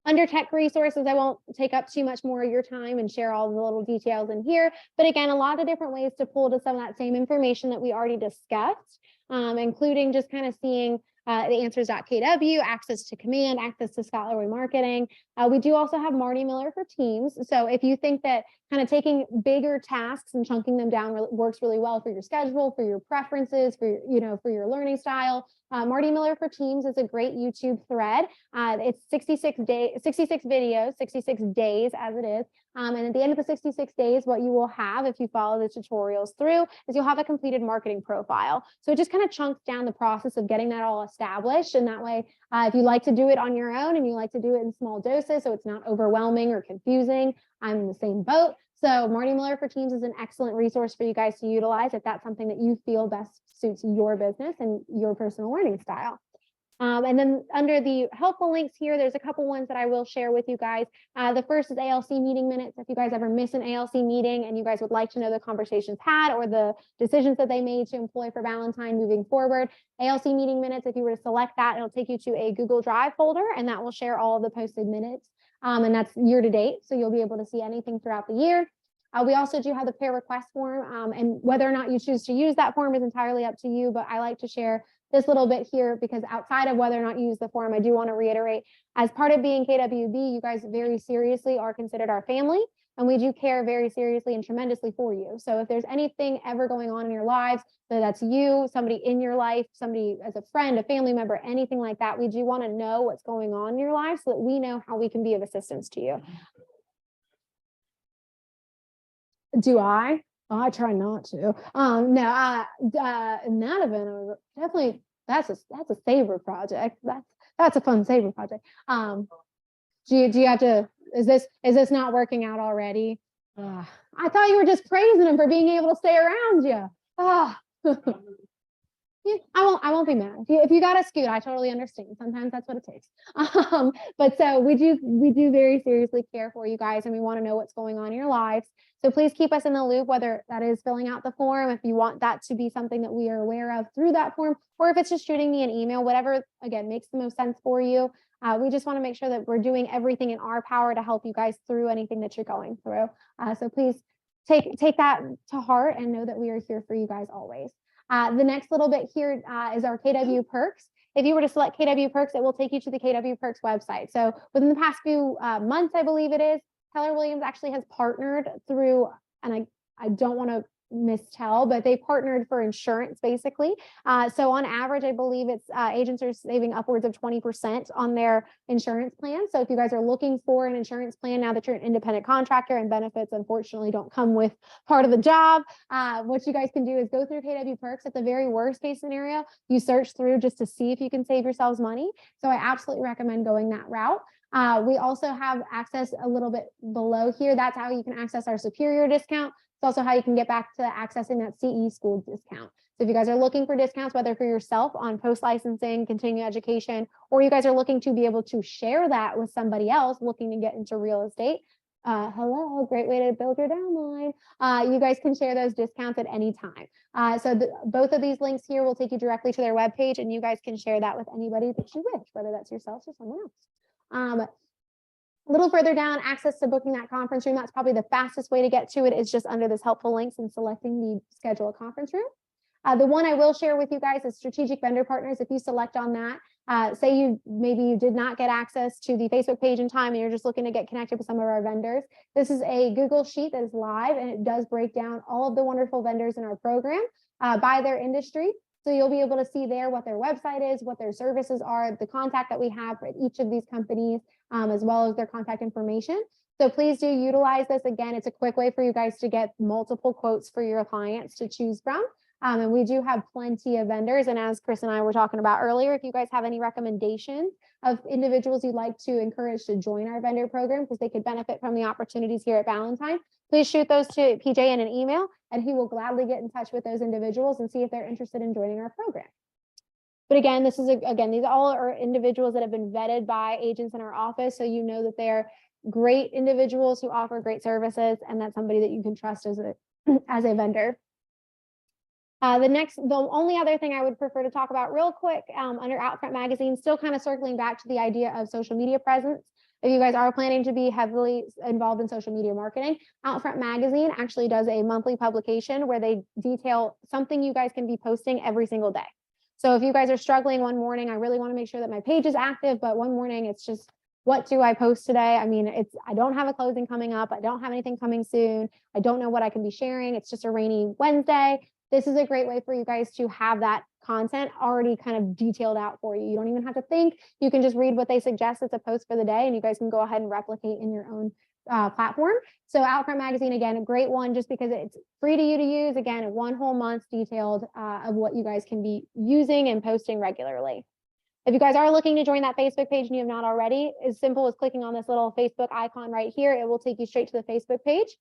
Under tech resources, I won't take up too much more of your time and share all the little details in here. But again, a lot of different ways to pull to some of that same information that we already discussed, including just kind of seeing the answers.kw, access to command, access to scholarly marketing. We do also have Marty Miller for Teams. So if you think that kind of taking bigger tasks and chunking them down works really well for your schedule, for your preferences, for your, for your learning style, Marty Miller for Teams is a great YouTube thread. It's 66 videos, 66 days as it is. And at the end of the 66 days, what you will have, if you follow the tutorials through, is you'll have a completed marketing profile. So it just kind of chunks down the process of getting that all established. And that way, if you like to do it on your own and you like to do it in small doses, so it's not overwhelming or confusing, I'm in the same boat. So Marty Miller for Teams is an excellent resource for you guys to utilize if that's something that you feel best suits your business and your personal learning style. And then under the helpful links here, there's a couple ones that I will share with you guys. The first is ALC meeting minutes. If you guys ever miss an ALC meeting and you guys would like to know the conversations had or the decisions that they made to employ for Valentine moving forward, ALC meeting minutes, if you were to select that, it'll take you to a Google Drive folder and that will share all of the posted minutes. And that's year to date. So you'll be able to see anything throughout the year. We also do have the pair request form, and whether or not you choose to use that form is entirely up to you, but I like to share this little bit here because outside of whether or not you use the form, I do want to reiterate, as part of being KWB, you guys very seriously are considered our family, and we do care very seriously and tremendously for you. So if there's anything ever going on in your lives, whether that's you, somebody in your life, somebody as a friend, a family member, anything like that, we do want to know what's going on in your life so that we know how we can be of assistance to you. Do I? Oh, I try not to. No, in that event, definitely that's a Sabre project. That's a fun Sabre project. Do you have to? Is this not working out already? I thought you were just praising him for being able to stay around you. Yeah, I won't be mad. If you got to scoot, I totally understand. Sometimes that's what it takes. But so we do very seriously care for you guys and we want to know what's going on in your lives. So please keep us in the loop, whether that is filling out the form, if you want that to be something that we are aware of through that form, or if it's just shooting me an email, whatever, again, makes the most sense for you. We just want to make sure that we're doing everything in our power to help you guys through anything that you're going through. So please take that to heart and know that we are here for you guys always. The next little bit here is our KW Perks. If you were to select KW Perks, it will take you to the KW Perks website. So within the past few months, I believe it is, Keller Williams actually has partnered through, and I don't want to mistell, but they partnered for insurance basically. So on average, I believe it's agents are saving upwards of 20% on their insurance plan. So if you guys are looking for an insurance plan now that you're an independent contractor and benefits unfortunately don't come with part of the job, what you guys can do is go through KW Perks. At the very worst case scenario, you search through just to see if you can save yourselves money. So I absolutely recommend going that route. We also have access a little bit below here. That's how you can access our superior discount. It's also how you can get back to accessing that CE school discount. So if you guys are looking for discounts, whether for yourself on post-licensing, continuing education, or you guys are looking to be able to share that with somebody else looking to get into real estate, hello, great way to build your downline. You guys can share those discounts at any time. So both of these links here will take you directly to their webpage, and you guys can share that with anybody that you wish, whether that's yourselves or someone else. A little further down, access to booking that conference room. That's probably the fastest way to get to it is just under this helpful links and selecting the schedule a conference room. The one I will share with you guys is strategic vendor partners. If you select on that, say maybe you did not get access to the Facebook page in time and you're just looking to get connected with some of our vendors. This is a Google sheet that is live and it does break down all of the wonderful vendors in our program by their industry. So you'll be able to see there what their website is, what their services are, the contact that we have for each of these companies, as well as their contact information. So please do utilize this. Again, it's a quick way for you guys to get multiple quotes for your clients to choose from. And we do have plenty of vendors. And as Chris and I were talking about earlier, if you guys have any recommendations of individuals you'd like to encourage to join our vendor program because they could benefit from the opportunities here at Valentine, please shoot those to PJ in an email and he will gladly get in touch with those individuals and see if they're interested in joining our program. But again, these all are individuals that have been vetted by agents in our office. So you know that they're great individuals who offer great services and that's somebody that you can trust as a vendor. The only other thing I would prefer to talk about real quick under Outfront Magazine, still kind of circling back to the idea of social media presence. If you guys are planning to be heavily involved in social media marketing, Outfront Magazine actually does a monthly publication where they detail something you guys can be posting every single day. So if you guys are struggling one morning, I really want to make sure that my page is active, but one morning it's just, what do I post today? I mean, I don't have a closing coming up. I don't have anything coming soon. I don't know what I can be sharing. It's just a rainy Wednesday. This is a great way for you guys to have that content already kind of detailed out for you. You don't even have to think. You can just read what they suggest as a post for the day, and you guys can go ahead and replicate in your own platform. So Outfront Magazine, again, a great one just because it's free to use. Again, one whole month detailed of what you guys can be using and posting regularly. If you guys are looking to join that Facebook page and you have not already, as simple as clicking on this little Facebook icon right here, it will take you straight to the Facebook page.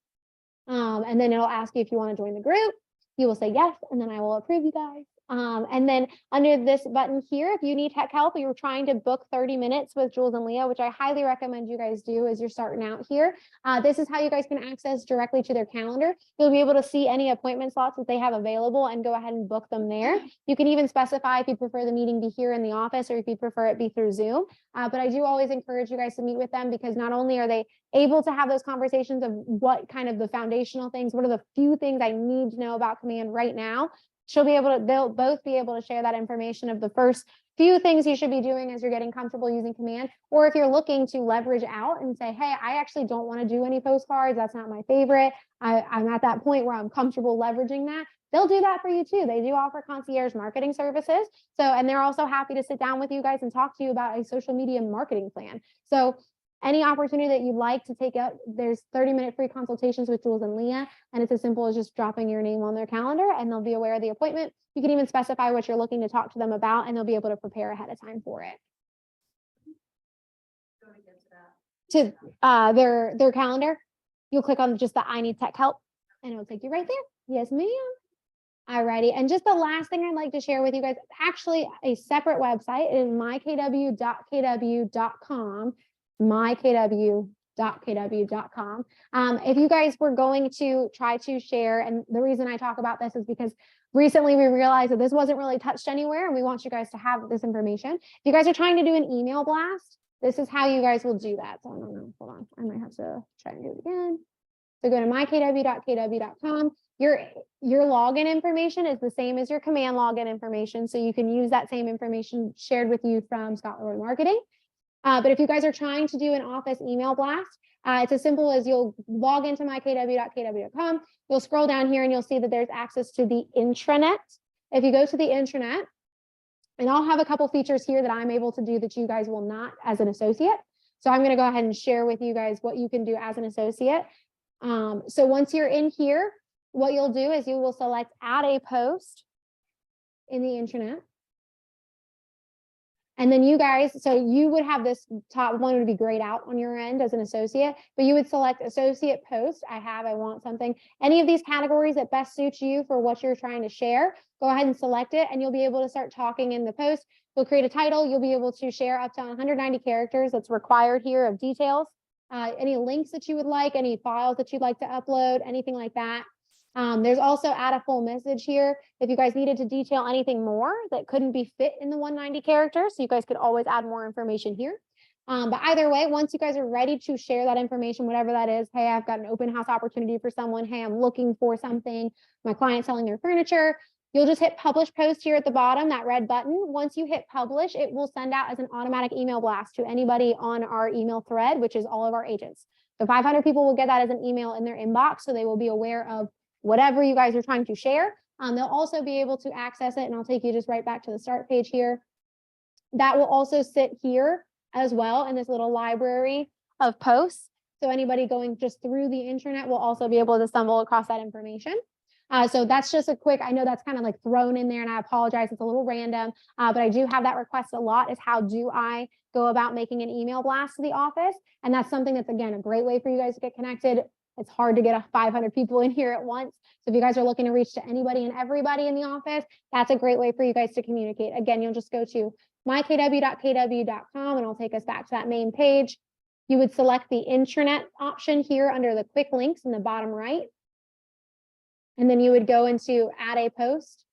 And then it'll ask you if you want to join the group. You will say yes, and then I will approve you guys. And then under this button here, if you need tech help, or you're trying to book 30 minutes with Jules and Leah, which I highly recommend you guys do as you're starting out here. This is how you guys can access directly to their calendar. You'll be able to see any appointment slots that they have available and go ahead and book them there. You can even specify if you prefer the meeting be here in the office or if you prefer it be through Zoom. But I do always encourage you guys to meet with them because not only are they able to have those conversations of what kind of the foundational things, what are the few things I need to know about command right now, they'll both be able to share that information of the first few things you should be doing as you're getting comfortable using command. Or if you're looking to leverage out and say, hey, I actually don't want to do any postcards. That's not my favorite. I'm at that point where I'm comfortable leveraging that. They'll do that for you too. They do offer concierge marketing services. So, and they're also happy to sit down with you guys and talk to you about a social media marketing plan. So any opportunity that you'd like to take up, there's 30-minute free consultations with Jules and Leah, and it's as simple as just dropping your name on their calendar and they'll be aware of the appointment. You can even specify what you're looking to talk to them about and they'll be able to prepare ahead of time for it. To their calendar, you'll click on just the I need tech help and it'll take you right there. Yes, ma'am. Alrighty, and just the last thing I'd like to share with you guys, actually a separate website is mykw.kw.com. mykw.kw.com. If you guys were going to try to share, and the reason I talk about this is because recently we realized that this wasn't really touched anywhere and we want you guys to have this information. If you guys are trying to do an email blast, this is how you guys will do that. So I don't know, hold on, I might have to try and do it again. So go to mykw.kw.com. Your login information is the same as your command login information. So you can use that same information shared with you from Scotland Road Marketing. But if you guys are trying to do an office email blast, It's as simple as you'll log into mykw.kw.com. You'll scroll down here and you'll see that there's access to the intranet. If you go to the intranet, and I'll have a couple features here that I'm able to do that you guys will not as an associate. So I'm going to go ahead and share with you guys what you can do as an associate. So once you're in here, what you'll do is you will select add a post in the intranet. And then you guys, so you would have this top one would be grayed out on your end as an associate, but you would select associate post. I want something. Any of these categories that best suits you for what you're trying to share, go ahead and select it and you'll be able to start talking in the post. You'll create a title. You'll be able to share up to 190 characters that's required here of details. Any links that you would like, any files that you'd like to upload, anything like that. There's also add a full message here. If you guys needed to detail anything more that couldn't be fit in the 190 characters, so you guys could always add more information here. But either way, once you guys are ready to share that information, whatever that is, hey, I've got an open house opportunity for someone. Hey, I'm looking for something. My client's selling their furniture. You'll just hit publish post here at the bottom, that red button. Once you hit publish, it will send out as an automatic email blast to anybody on our email thread, which is all of our agents. So 500 people will get that as an email in their inbox, so they will be aware of whatever you guys are trying to share. They'll also be able to access it, and I'll take you just right back to the start page here. That will also sit here as well in this little library of posts. So anybody going just through the internet will also be able to stumble across that information. So that's just a quick, I know that's kind of like thrown in there and I apologize, it's a little random, but I do have that request a lot is how do I go about making an email blast to the office? And that's something that's, again, a great way for you guys to get connected. It's hard to get 500 people in here at once. So if you guys are looking to reach to anybody and everybody in the office, that's a great way for you guys to communicate. Again, you'll just go to mykw.kw.com and it'll take us back to that main page. You would select the intranet option here under the quick links in the bottom right. And then you would go into add a post.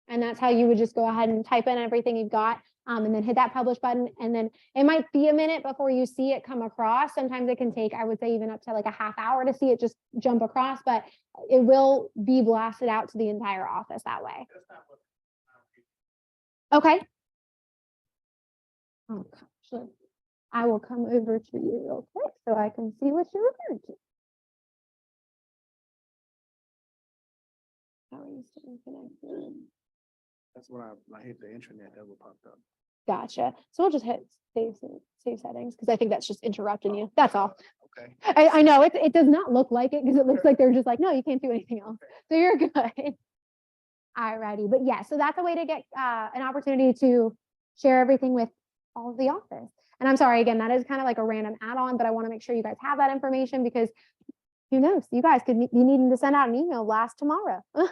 And that's how you would just go ahead and type in everything you've got. And then hit that publish button. And then it might be a minute before you see it come across. Sometimes it can take, I would say, even up to like a half hour to see it just jump across, but it will be blasted out to the entire office that way. Okay. Oh, gosh. I will come over to you real quick so I can see what you're referring to. How are you staying connected? That's when I hit the internet, that will pop up. Gotcha. So we'll just hit save settings because I think that's just interrupting you. That's all. Okay. I know it does not look like it because it looks like they're just like, no, you can't do anything else. So you're good. Alrighty. But yeah, so that's a way to get an opportunity to share everything with all of the office. And I'm sorry, again, that is kind of like a random add-on, but I want to make sure you guys have that information because who knows, you guys could be needing to send out an email blast tomorrow. So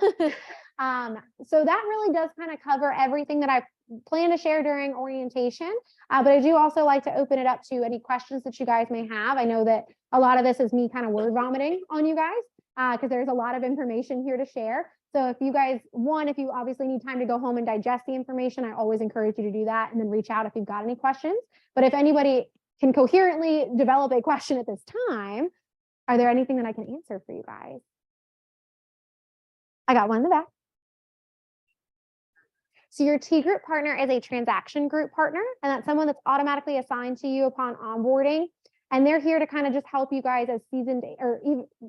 that really does kind of cover everything that I plan to share during orientation. But I do also like to open it up to any questions that you guys may have. I know that a lot of this is me kind of word vomiting on you guys because there's a lot of information here to share. So if you guys, if you obviously need time to go home and digest the information, I always encourage you to do that and then reach out if you've got any questions. But if anybody can coherently develop a question at this time, are there anything that I can answer for you guys? I got one in the back. So your T group partner is a transaction group partner, and that's someone that's automatically assigned to you upon onboarding. And they're here to kind of just help you guys as seasoned, or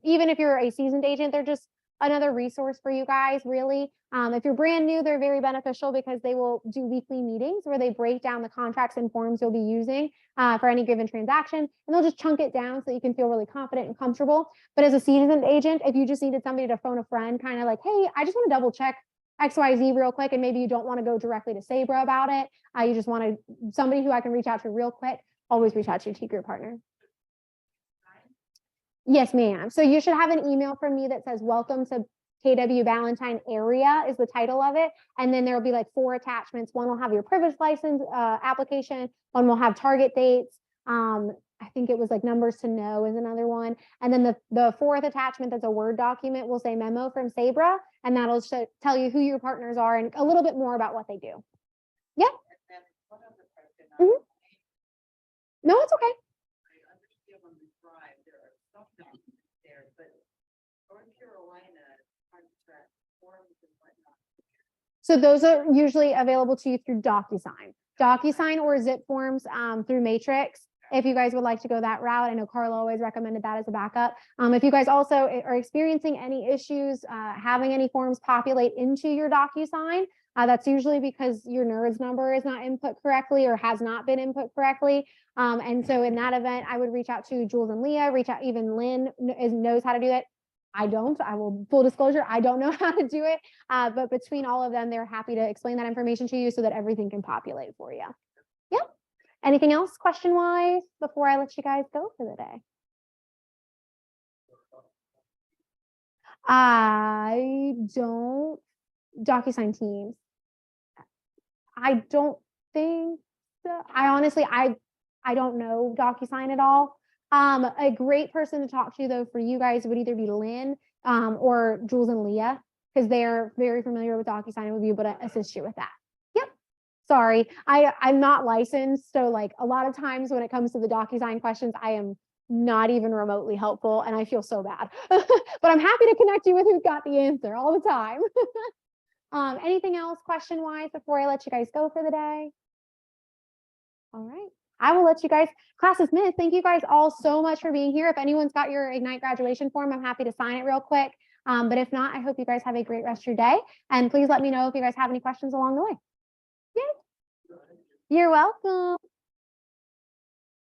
even if you're a seasoned agent, they're just another resource for you guys, really. If you're brand new, they're very beneficial because they will do weekly meetings where they break down the contracts and forms you'll be using for any given transaction, and they'll just chunk it down so you can feel really confident and comfortable. But as a seasoned agent, if you just needed somebody to phone a friend, kind of like, hey, I just want to double check XYZ real quick, and maybe you don't want to go directly to Sabra about it, you just want somebody who I can reach out to real quick, always reach out to your T group partner. Yes, ma'am. So you should have an email from me that says welcome to KW Valentine area is the title of it. And then there will be like 4 attachments. One will have your privilege license application. One will have target dates. I think it was like numbers to know is another one. And then the 4th attachment that's a Word document will say memo from Sabra. And that'll tell you who your partners are and a little bit more about what they do. Yeah. Mm-hmm. No, it's okay. So those are usually available to you through DocuSign or zip forms through Matrix. if you guys would like to go that route. I know Carla always recommended that as a backup. If you guys also are experiencing any issues, having any forms populate into your DocuSign, that's usually because your NERDS number is not input correctly or has not been input correctly. And so in that event, I would reach out to Jules and Leah, reach out, even Lynn knows how to do it. I don't, I will, full disclosure, I don't know how to do it. But between all of them, they're happy to explain that information to you so that everything can populate for you. Yep. Anything else question wise before I let you guys go for the day? I don't, DocuSign Teams. I don't think so. I honestly, I don't know DocuSign at all. A great person to talk to though for you guys would either be Lynn or Jules and Leah, because they're very familiar with DocuSign and would be able to assist you with that. Yep. Sorry, I'm not licensed, so like a lot of times when it comes to the DocuSign questions, I am not even remotely helpful, and I feel so bad. But I'm happy to connect you with who's got the answer all the time. Anything else question wise before I let you guys go for the day? All right. I will let you guys, class dismissed. Thank you guys all so much for being here. If anyone's got your Ignite graduation form, I'm happy to sign it real quick. But if not, I hope you guys have a great rest of your day. And please let me know if you guys have any questions along the way. Yay. You're welcome.